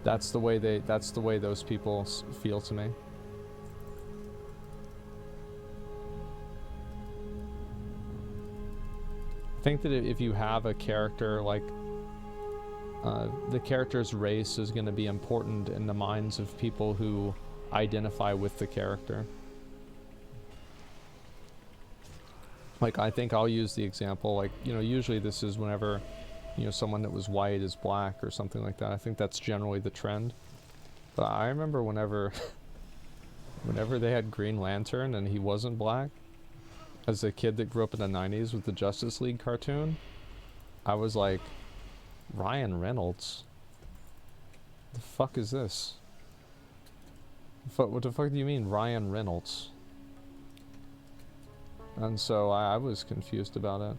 Speaker 2: That's the way those people feel to me. I think that if you have a character like the character's race is going to be important in the minds of people who identify with the character. Like, I think I'll use the example, like, you know, usually this is whenever, you know, someone that was white is black or something like that. I think that's generally the trend. But I remember whenever they had Green Lantern and he wasn't black, as a kid that grew up in the 90s with the Justice League cartoon, I was like, Ryan Reynolds? The fuck is this? What the fuck do you mean, Ryan Reynolds? And so I was confused about it.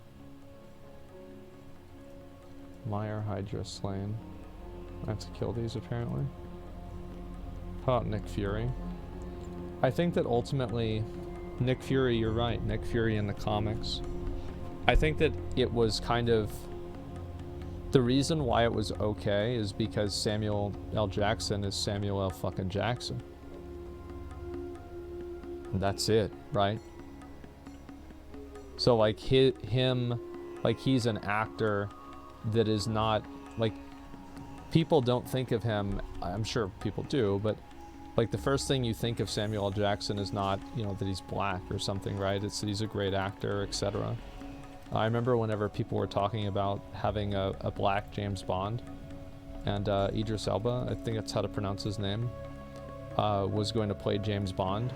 Speaker 2: Meyer Hydra slain. I have to kill these apparently. How about Nick Fury? I think that ultimately, Nick Fury, you're right, Nick Fury in the comics. I think that it was kind of, the reason why it was okay is because Samuel L. Jackson is Samuel L. fucking Jackson. And that's it, right? So like him, like he's an actor that is not, like, people don't think of him, I'm sure people do, but like the first thing you think of Samuel L. Jackson is not, you know, that he's black or something, right? It's that he's a great actor, etc. I remember whenever people were talking about having a black James Bond, and Idris Elba, I think that's how to pronounce his name, was going to play James Bond.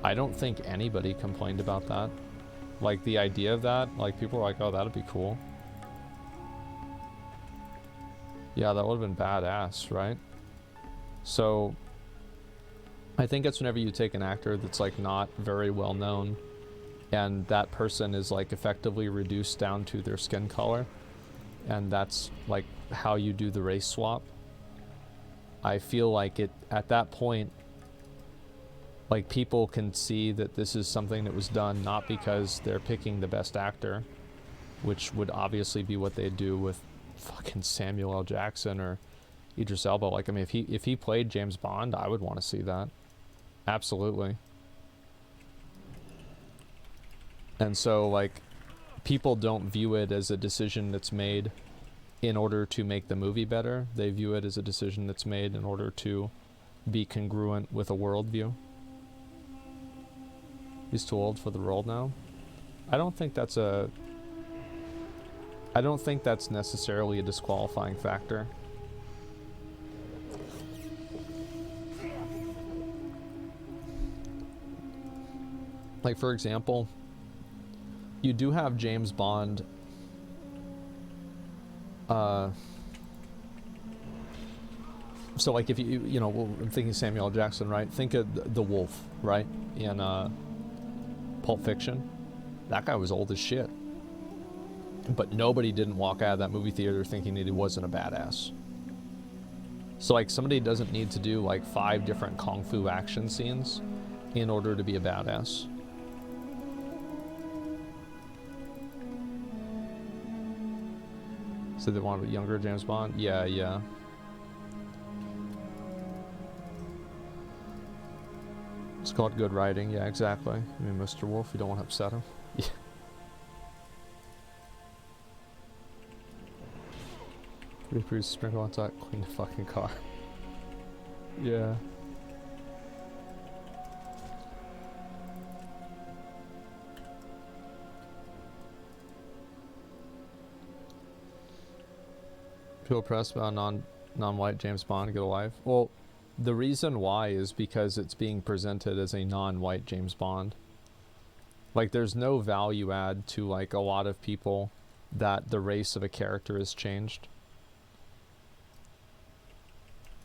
Speaker 2: I don't think anybody complained about that. Like, the idea of that, like, people were like, oh, that'd be cool. Yeah, that would have been badass, right? So, I think it's whenever you take an actor that's, like, not very well known, and that person is, like, effectively reduced down to their skin color, and that's, like, how you do the race swap. I feel like it, at that point, like, people can see that this is something that was done not because they're picking the best actor, which would obviously be what they'd do with fucking Samuel L. Jackson or Idris Elba. Like, I mean, if he played James Bond, I would want to see that. Absolutely. And so, like, people don't view it as a decision that's made in order to make the movie better. They view it as a decision that's made in order to be congruent with a worldview. He's too old for the role now. I don't think that's necessarily a disqualifying factor. Like, for example, you do have James Bond. So, like, if you know, well, I'm thinking Samuel L. Jackson, right? Think of the Wolf, right? In Pulp Fiction. That guy was old as shit. But nobody didn't walk out of that movie theater thinking that he wasn't a badass. So, like, somebody doesn't need to do, like, 5 different kung fu action scenes in order to be a badass. So they want a younger James Bond? Yeah, yeah. It's called good writing. Yeah, exactly. I mean, Mr. Wolf, you don't want to upset him. Yeah. Reproduce sprinkle on top, clean the fucking car. Yeah. People press about non-white James Bond get alive. Well, the reason why is because it's being presented as a non-white James Bond. Like, there's no value add to, like, a lot of people that the race of a character has changed.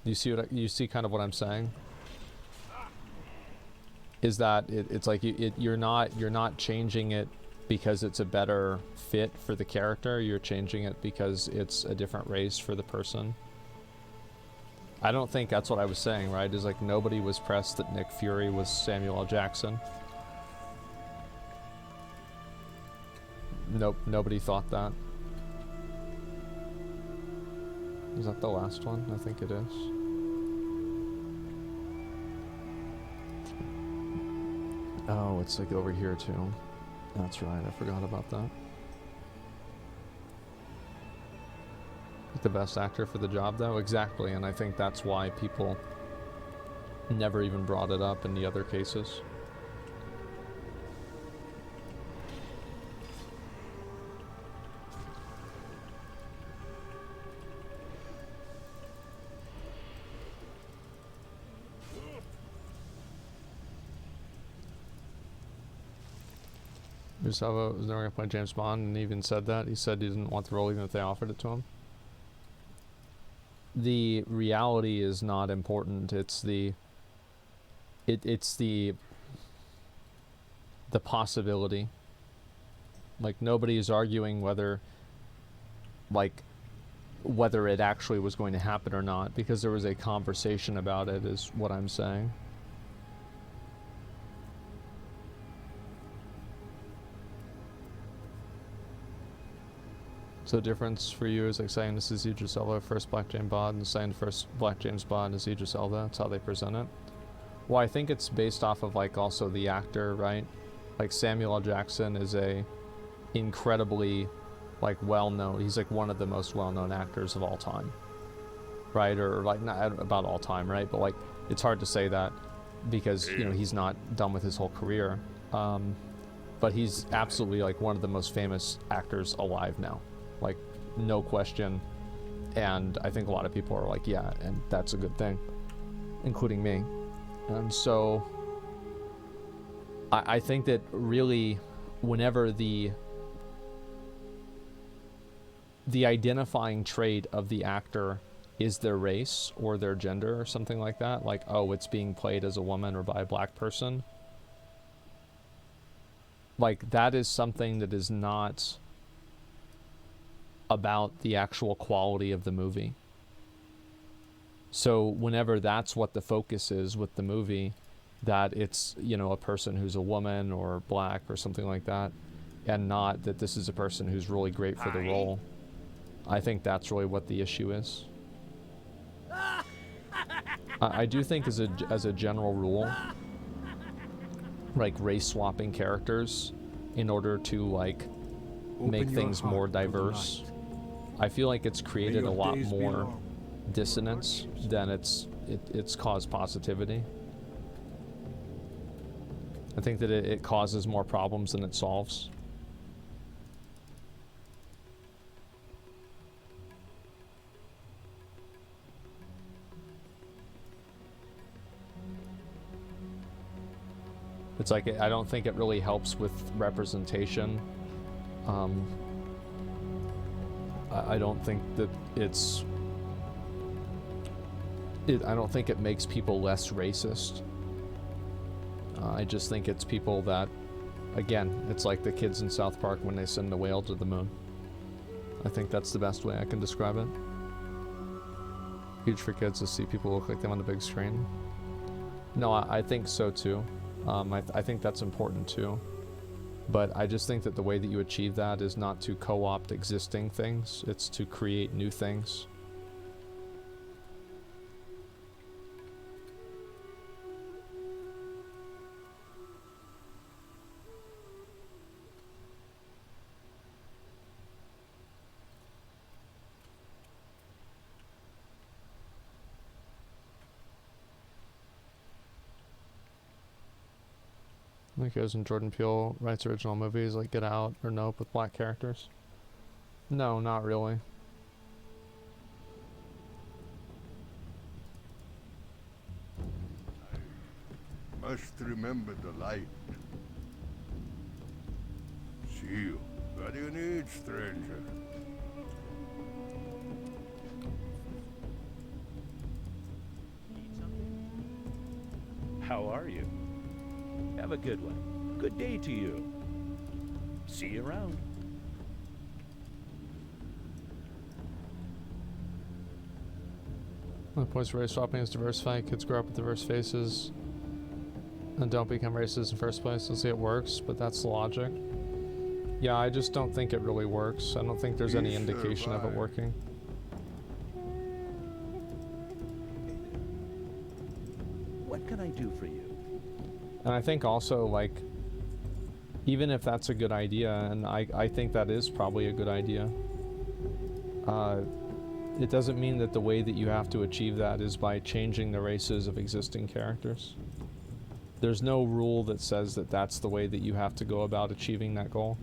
Speaker 2: You see kind of what I'm saying? Is that it's like you're not changing it because it's a better fit for the character. You're changing it because it's a different race for the person. I don't think that's what I was saying, right? Is like nobody was pressed that Nick Fury was Samuel L. Jackson. Nope, nobody thought that. Is that the last one? I think it is. Oh, it's like over here too. That's right, I forgot about that. The best actor for the job, though? Exactly, and I think that's why people never even brought it up in the other cases. Gustavo was never going to play James Bond, and he even said that. He said he didn't want the role even if they offered it to him. The reality is not important. It's the possibility. Like, nobody is arguing whether it actually was going to happen or not, because there was a conversation about it, is what I'm saying. So the difference for you is like saying this is Idris Elba, first Black James Bond, and saying the first Black James Bond is Idris Elba. That's how they present it. Well, I think it's based off of like also the actor, right? Like Samuel L. Jackson is a incredibly like well-known. He's like one of the most well-known actors of all time, right? Or like not about all time, right? But like it's hard to say that because you know he's not done with his whole career. But he's absolutely like one of the most famous actors alive now. Like, no question. And I think a lot of people are like, yeah, and that's a good thing, including me. And so I think that really whenever the identifying trait of the actor is their race or their gender or something like that, like, oh, it's being played as a woman or by a black person, like, that is something that is not about the actual quality of the movie. So whenever that's what the focus is with the movie, that it's, you know, a person who's a woman or black or something like that, and not that this is a person who's really great for the role, I think that's really what the issue is. I do think as a general rule, like race swapping characters in order to like make things more diverse, I feel like it's created a lot more dissonance than it's caused positivity. I think that it causes more problems than it solves. It's like, I don't think it really helps with representation. I don't think that I don't think it makes people less racist. I just think it's people that, again, it's like the kids in South Park when they send the whale to the moon. I think that's the best way I can describe it. Huge for kids to see people look like them on the big screen. No, I think so too. I think that's important too. But I just think that the way that you achieve that is not to co-opt existing things, it's to create new things. Like goes when Jordan Peele writes original movies like Get Out or Nope with black characters. No, not really.
Speaker 6: Must remember the light. See you. What do you need, stranger?
Speaker 8: How are you? Have a good one. Good day to you. See you around.
Speaker 2: The points for race swapping is diversify. Kids grow up with diverse faces and don't become racist in the first place. Let's see, it works, but that's the logic. Yeah, I just don't think it really works. I don't think there's any indication of it working.
Speaker 8: What can I do for you?
Speaker 2: And I think also, like, even if that's a good idea, and I think that is probably a good idea, it doesn't mean that the way that you have to achieve that is by changing the races of existing characters. There's no rule that says that that's the way that you have to go about achieving that goal.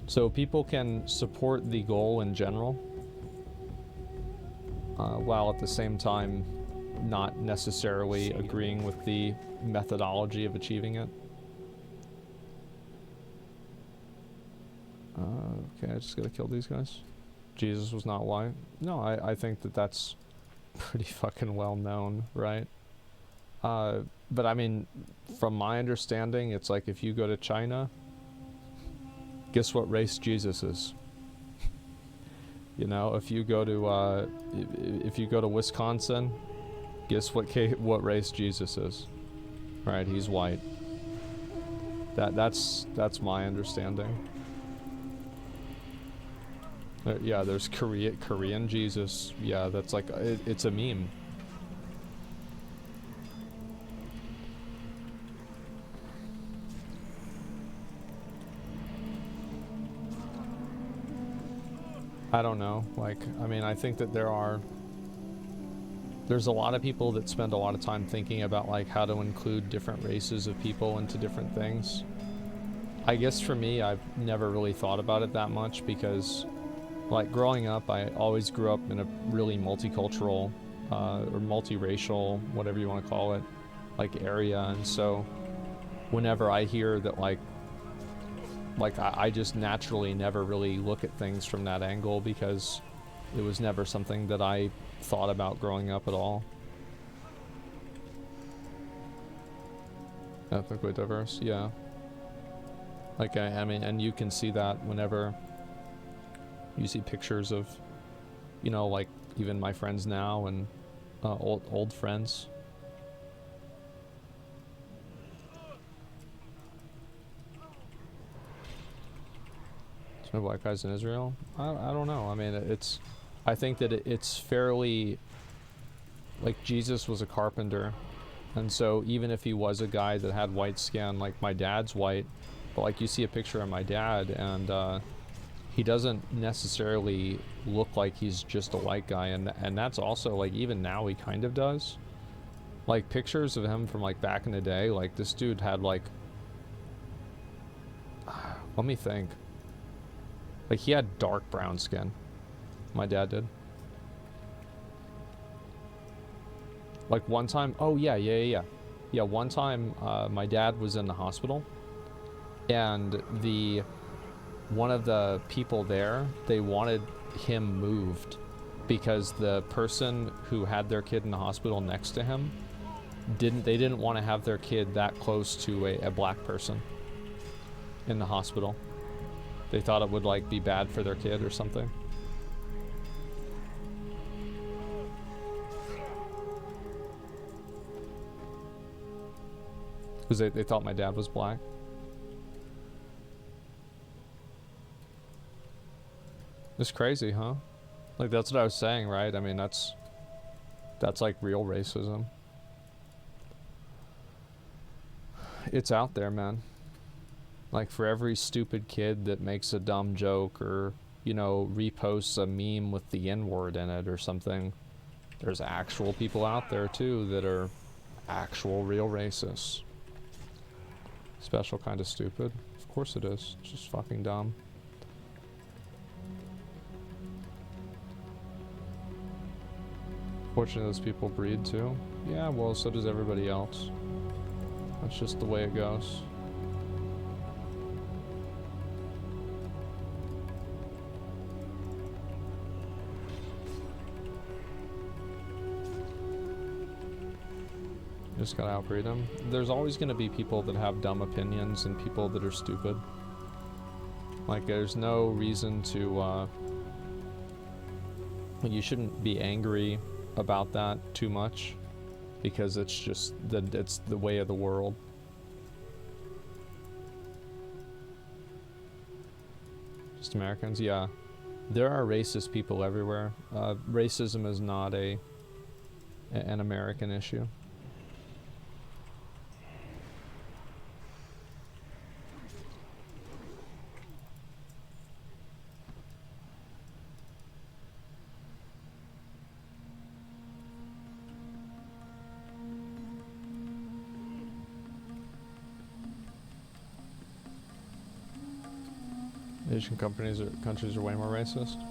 Speaker 2: So people can support the goal in general, while at the same time not necessarily agreeing with the methodology of achieving it. Okay, I just gotta kill these guys. Jesus was not white. No, I think that that's pretty fucking well known, right? But I mean, from my understanding, it's like if you go to China, guess what race Jesus is? You know, if you go to Wisconsin, guess what race Jesus is? Right, he's white. That's my understanding. Yeah, there's Korean Jesus. Yeah, that's like it's a meme. I don't know. Like, I mean, I think that there's a lot of people that spend a lot of time thinking about like how to include different races of people into different things. I guess for me, I've never really thought about it that much because like growing up, I always grew up in a really multicultural or multiracial, whatever you want to call it, like area. And so whenever I hear that like I just naturally never really look at things from that angle because it was never something that I thought about growing up at all. Ethnically diverse, yeah. Like, I mean, and you can see that whenever you see pictures of, you know, like even my friends now and old friends. No black guys in Israel? I don't know. I mean, I think that it's fairly, like Jesus was a carpenter, and so even if he was a guy that had white skin, like my dad's white, but like you see a picture of my dad and he doesn't necessarily look like he's just a white guy, and that's also like even now he kind of does. Like pictures of him from like back in the day, like this dude had like, let me think. Like he had dark brown skin. My dad did. Like one time, oh yeah. Yeah, one time my dad was in the hospital, and one of the people there, they wanted him moved because the person who had their kid in the hospital next to him didn't want to have their kid that close to a black person in the hospital. They thought it would like be bad for their kid or something. Because they thought my dad was black. It's crazy, huh? Like, that's what I was saying, right? I mean, that's like real racism. It's out there, man. Like, for every stupid kid that makes a dumb joke or, you know, reposts a meme with the N-word in it or something, there's actual people out there, too, that are actual real racists. Special kind of stupid. Of course it is. It's just fucking dumb. Fortunately, those people breed, too. Yeah, well, so does everybody else. That's just the way it goes. Just gotta outbreed them. There's always gonna be people that have dumb opinions and people that are stupid. Like, there's no reason to, you shouldn't be angry about that too much, because it's just it's the way of the world. Just Americans, yeah. There are racist people everywhere. Racism is not an American issue. Asian countries are way more racist.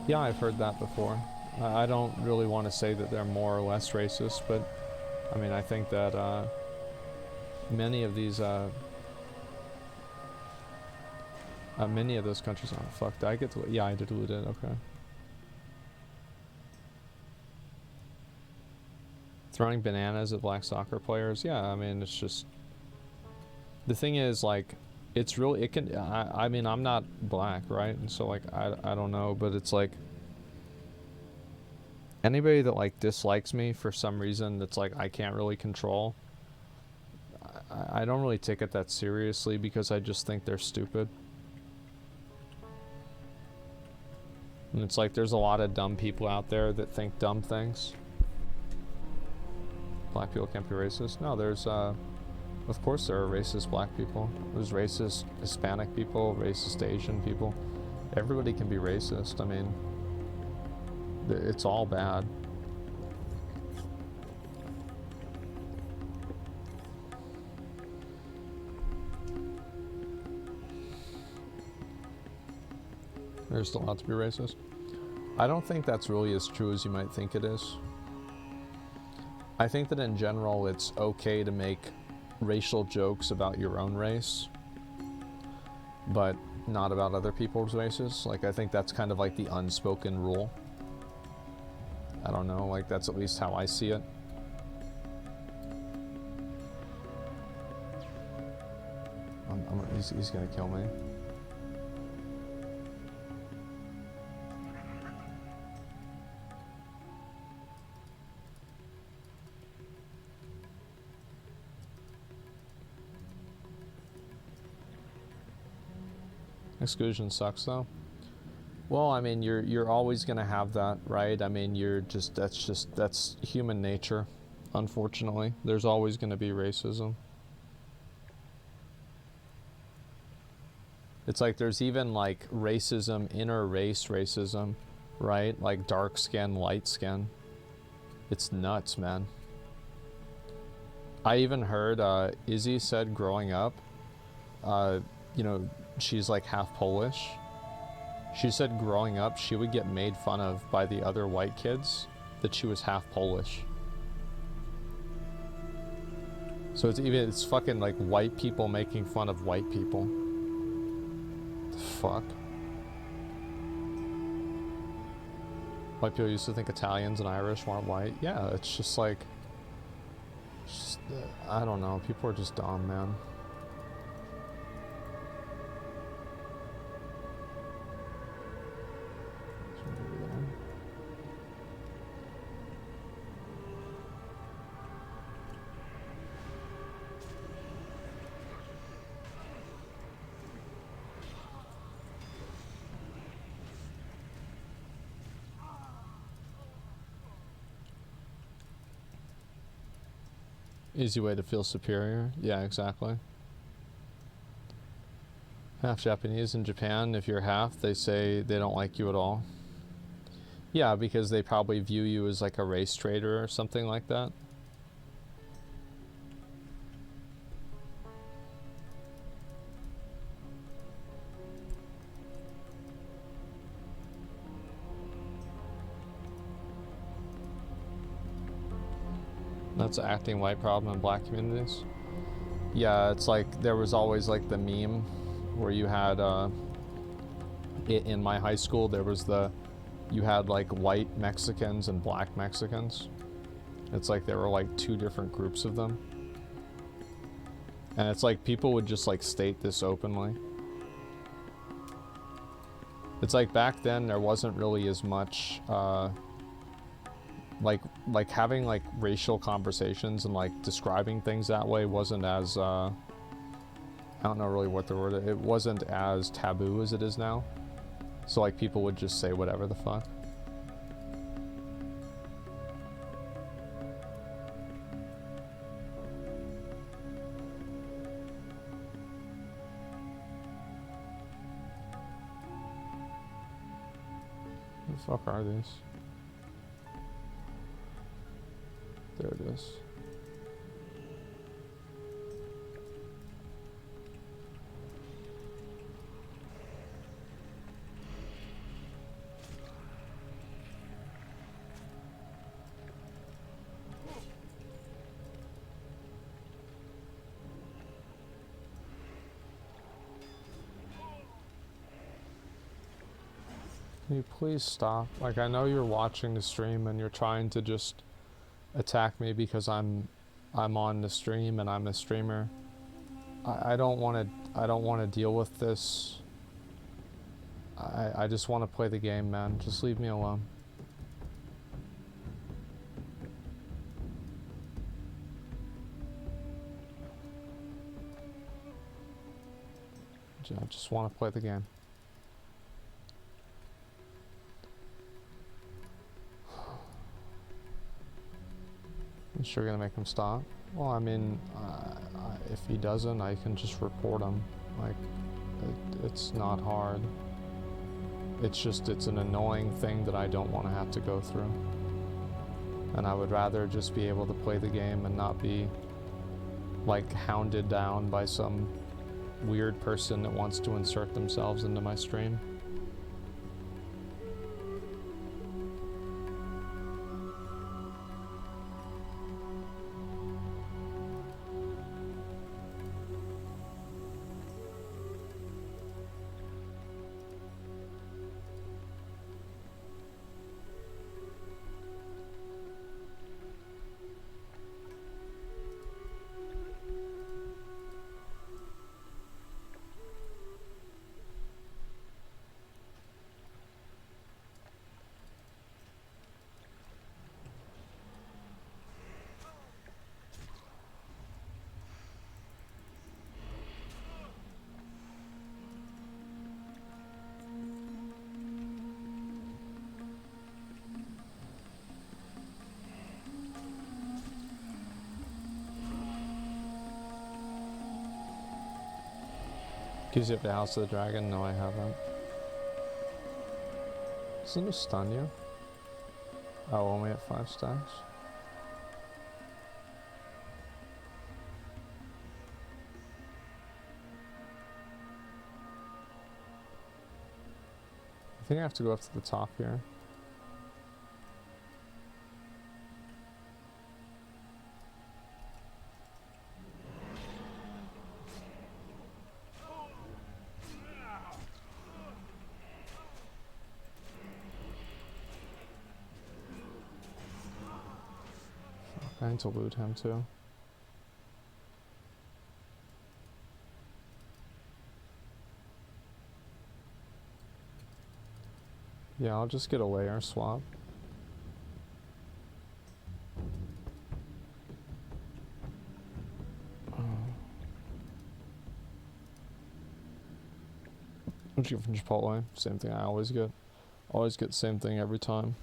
Speaker 2: Yeah, I've heard that before. I don't really want to say that they're more or less racist, but I mean, I think that many of these many of those countries. Oh fuck! Did I get to? Yeah, I did loot it. Okay. Throwing bananas at black soccer players. Yeah, I mean, it's just. The thing is, like, it's really, it can, I mean, I'm not black, right? And so, like, I don't know, but it's like, anybody that, like, dislikes me for some reason that's, like, I can't really control, I don't really take it that seriously because I just think they're stupid. And it's like, there's a lot of dumb people out there that think dumb things. Black people can't be racist. No, there's, of course there are racist black people. There's racist Hispanic people, racist Asian people. Everybody can be racist. I mean, it's all bad. There's still allowed to be racist. I don't think that's really as true as you might think it is. I think that in general it's okay to make racial jokes about your own race, but not about other people's races. Like, I think that's kind of like the unspoken rule. I don't know, like, that's at least how I see it. He's gonna kill me. Exclusion sucks though. Well, I mean, you're always gonna have that, right? I mean, that's human nature. Unfortunately, there's always gonna be racism. It's like there's even like racism, inter-race racism, right? Like dark skin, light skin. It's nuts, man. I even heard Izzy said growing up, you know, she's like half Polish. She said growing up she would get made fun of by the other white kids that she was half Polish. So it's fucking like white people making fun of white people. The fuck? White people used to think Italians and Irish weren't white. Yeah, it's just like... I don't know. People are just dumb, man. Easy way to feel superior. Yeah, exactly. Half Japanese in Japan. If you're half, they say they don't like you at all. Yeah, because they probably view you as like a race traitor or something like that. That's an acting white problem in black communities. Yeah, it's like there was always like the meme where you had in my high school there was you had like white Mexicans and black Mexicans. It's like there were like two different groups of them. And it's like people would just like state this openly. It's like back then there wasn't really as much like having like racial conversations and like describing things that way wasn't as I don't know really what the word, it wasn't as taboo as it is now. So like people would just say whatever the fuck. What the fuck are these? There it is. Can you please stop? Like, I know you're watching the stream and you're trying to just attack me because I'm on the stream and I'm a streamer. I don't want to deal with this. I just want to play the game, man. Just leave me alone. I just want to play the game. You sure gonna make him stop? Well, I mean, if he doesn't, I can just report him. Like, it's not hard. It's just, it's an annoying thing that I don't want to have to go through. And I would rather just be able to play the game and not be, like, hounded down by some weird person that wants to insert themselves into my stream. Gives you the House of the Dragon? No, I haven't. Doesn't it stun you? Oh, only at 5 stacks? I think I have to go up to the top here. I need to loot him too. Yeah, I'll just get a layer swap. What'd you get from Chipotle? Same thing I always get. Always get same thing every time.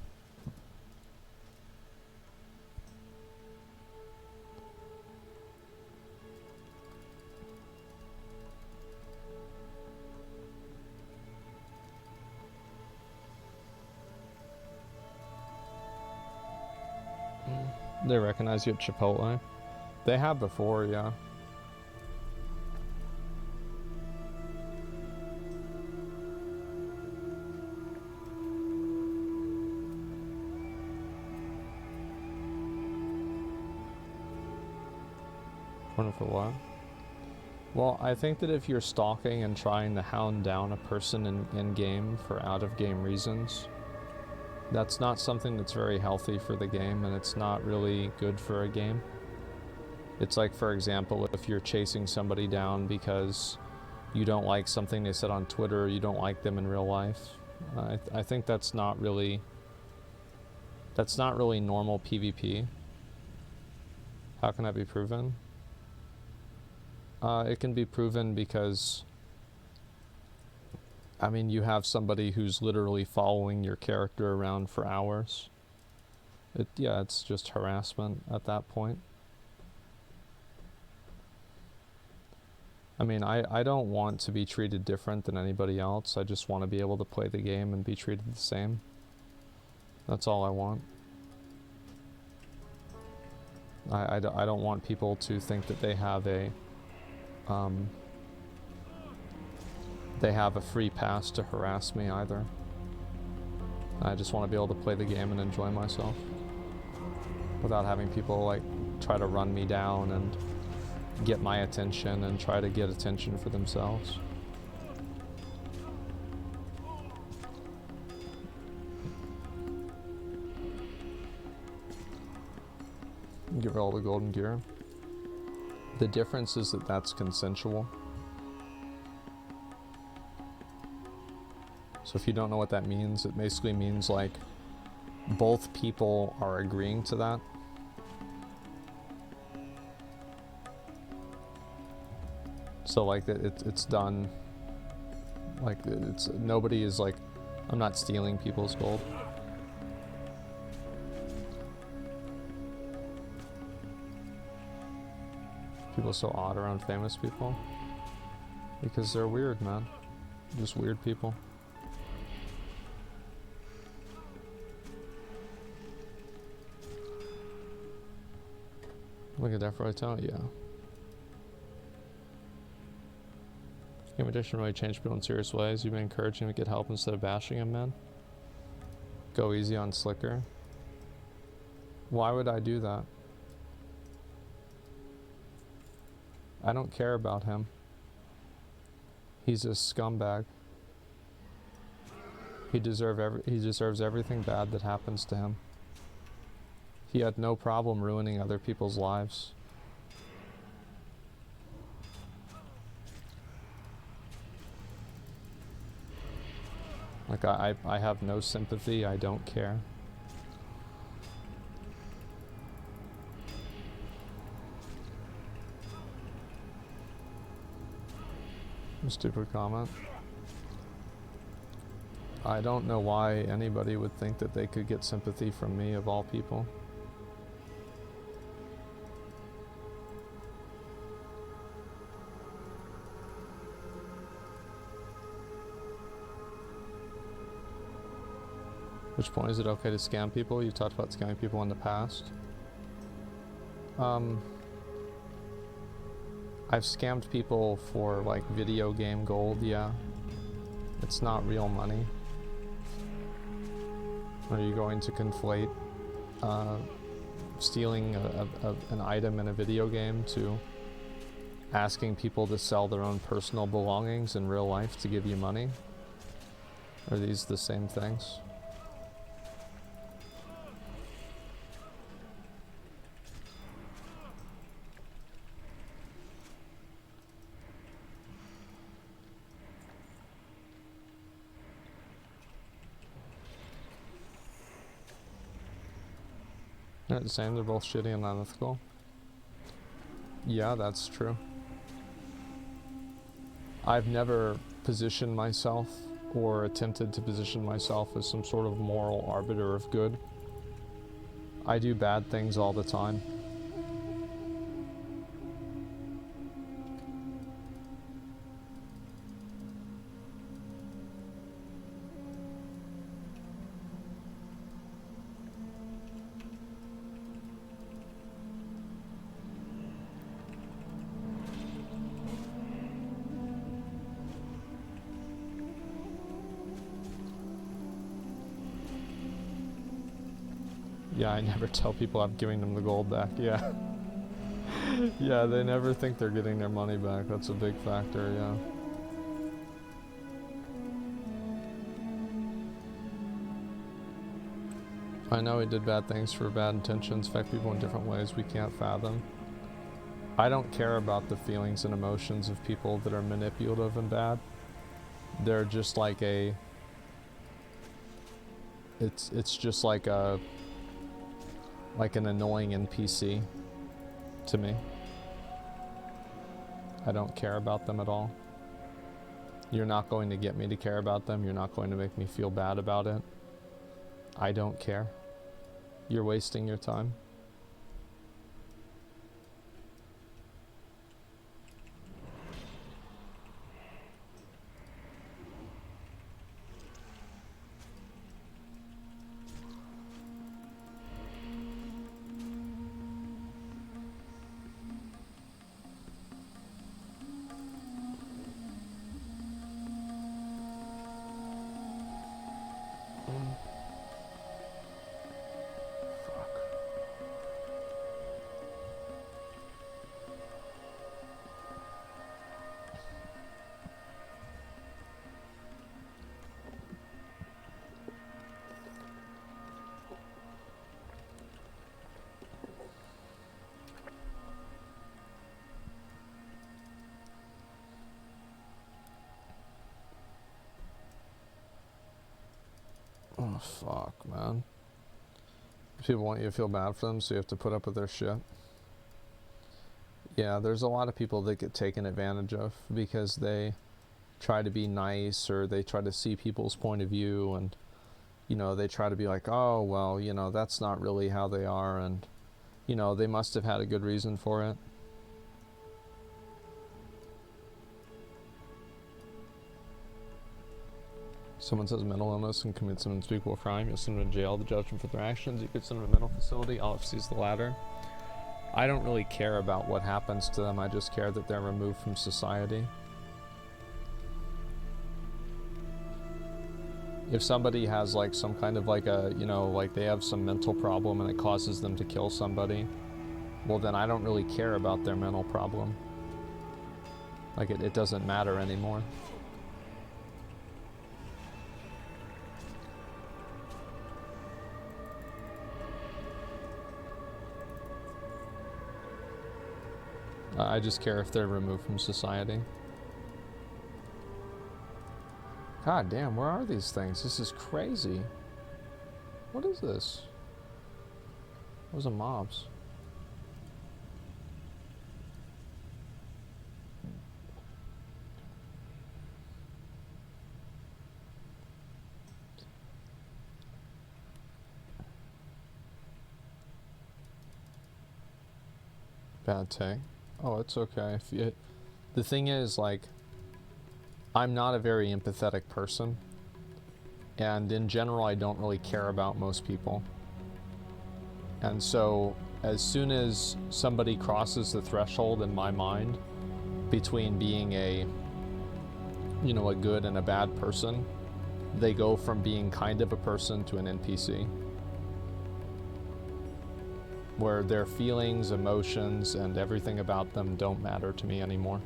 Speaker 2: They recognize you at Chipotle? They have before, yeah. Wonderful what? Well, I think that if you're stalking and trying to hound down a person in game for out-of-game reasons, that's not something that's very healthy for the game, and it's not really good for a game. It's like, for example, if you're chasing somebody down because you don't like something they said on Twitter, or you don't like them in real life. I think that's not really normal PvP. How can that be proven? It can be proven because, I mean, you have somebody who's literally following your character around for hours. Yeah, it's just harassment at that point. I mean, I don't want to be treated different than anybody else. I just want to be able to play the game and be treated the same. That's all I want. I don't want people to think that they have a free pass to harass me either. I just want to be able to play the game and enjoy myself without having people like try to run me down and get my attention and try to get attention for themselves. Give her all the golden gear. The difference is that that's consensual. So if you don't know what that means, it basically means like both people are agreeing to that. So like it's done, like it's, nobody is like, I'm not stealing people's gold. People are so odd around famous people. Because they're weird, man. Just weird people. Look at that for a tell, yeah. Game addiction really changed people in serious ways. You've been encouraging him to get help instead of bashing him, man. Go easy on Slicker. Why would I do that? I don't care about him. He's a scumbag. He deserves everything bad that happens to him. He had no problem ruining other people's lives. Like I have no sympathy, I don't care. Stupid comment. I don't know why anybody would think that they could get sympathy from me, of all people. Which point is it okay to scam people? You talked about scamming people in the past. I've scammed people for like video game gold, yeah. It's not real money. Are you going to conflate stealing an item in a video game to asking people to sell their own personal belongings in real life to give you money? Are these the same things? They're the same, they're both shitty and unethical. Yeah, that's true. I've never positioned myself or attempted to position myself as some sort of moral arbiter of good. I do bad things all the time. Yeah, I never tell people I'm giving them the gold back, yeah. Yeah, they never think they're getting their money back, that's a big factor, yeah. I know he did bad things for bad intentions, affect people in different ways we can't fathom. I don't care about the feelings and emotions of people that are manipulative and bad. They're just like a... It's just like a... like an annoying NPC to me. I don't care about them at all. You're not going to get me to care about them. You're not going to make me feel bad about it. I don't care. You're wasting your time. Oh, fuck, man. People want you to feel bad for them, so you have to put up with their shit. Yeah, there's a lot of people that get taken advantage of because they try to be nice or they try to see people's point of view and, you know, they try to be like, oh, well, you know, that's not really how they are and, you know, they must have had a good reason for it. Someone says mental illness and commits an unspeakable crime, you'll send them to jail, the judgment for their actions, you could send them to a mental facility, all if sees the latter. I don't really care about what happens to them, I just care that they're removed from society. If somebody has like some kind of like a, you know, like they have some mental problem and it causes them to kill somebody, well then I don't really care about their mental problem. Like it doesn't matter anymore. I just care if they're removed from society. God damn, where are these things? This is crazy. What is this? Those are mobs. Bad take. Oh, it's okay. If you, the thing is, like, I'm not a very empathetic person, and in general, I don't really care about most people. And so, as soon as somebody crosses the threshold in my mind between being a, you know, a good and a bad person, they go from being kind of a person to an NPC. Where their feelings, emotions, and everything about them don't matter to me anymore.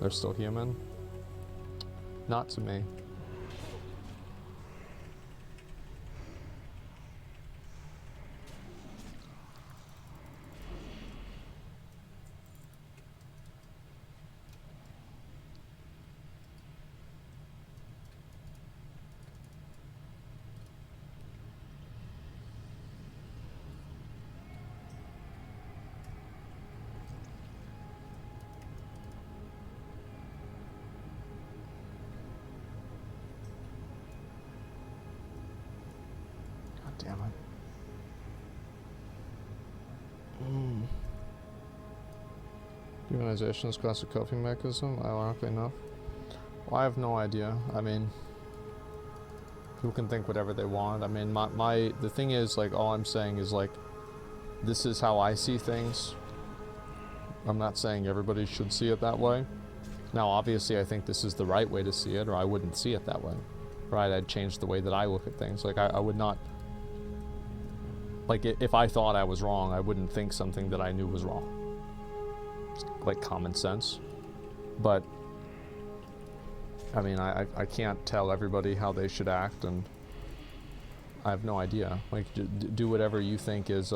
Speaker 2: They're still human? Not to me. damn it. Humanization is classic coping mechanism, ironically enough. Well, I have no idea. I mean, people can think whatever they want. I mean, the thing is, like, all I'm saying is, like, this is how I see things. I'm not saying everybody should see it that way. Now, obviously, I think this is the right way to see it, or I wouldn't see it that way. Right? I'd change the way that I look at things. Like, I would not... Like, if I thought I was wrong, I wouldn't think something that I knew was wrong. It's like common sense. But, I mean, I can't tell everybody how they should act, and I have no idea. Like, do whatever you think is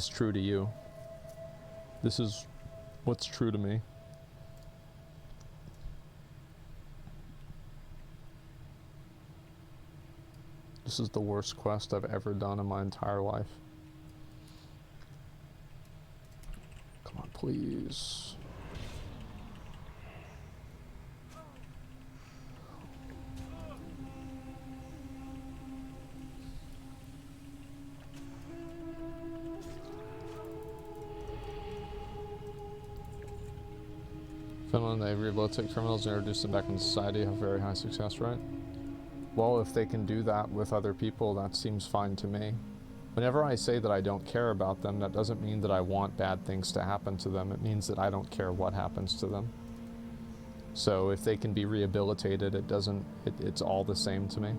Speaker 2: true to you. This is what's true to me. This is the worst quest I've ever done in my entire life. Come on, please. Finland, they rehabilitate criminals and introduce them back into society, have very high success rate. Well, if they can do that with other people, that seems fine to me. Whenever I say that I don't care about them, that doesn't mean that I want bad things to happen to them. It means that I don't care what happens to them. So if they can be rehabilitated, it's all the same to me.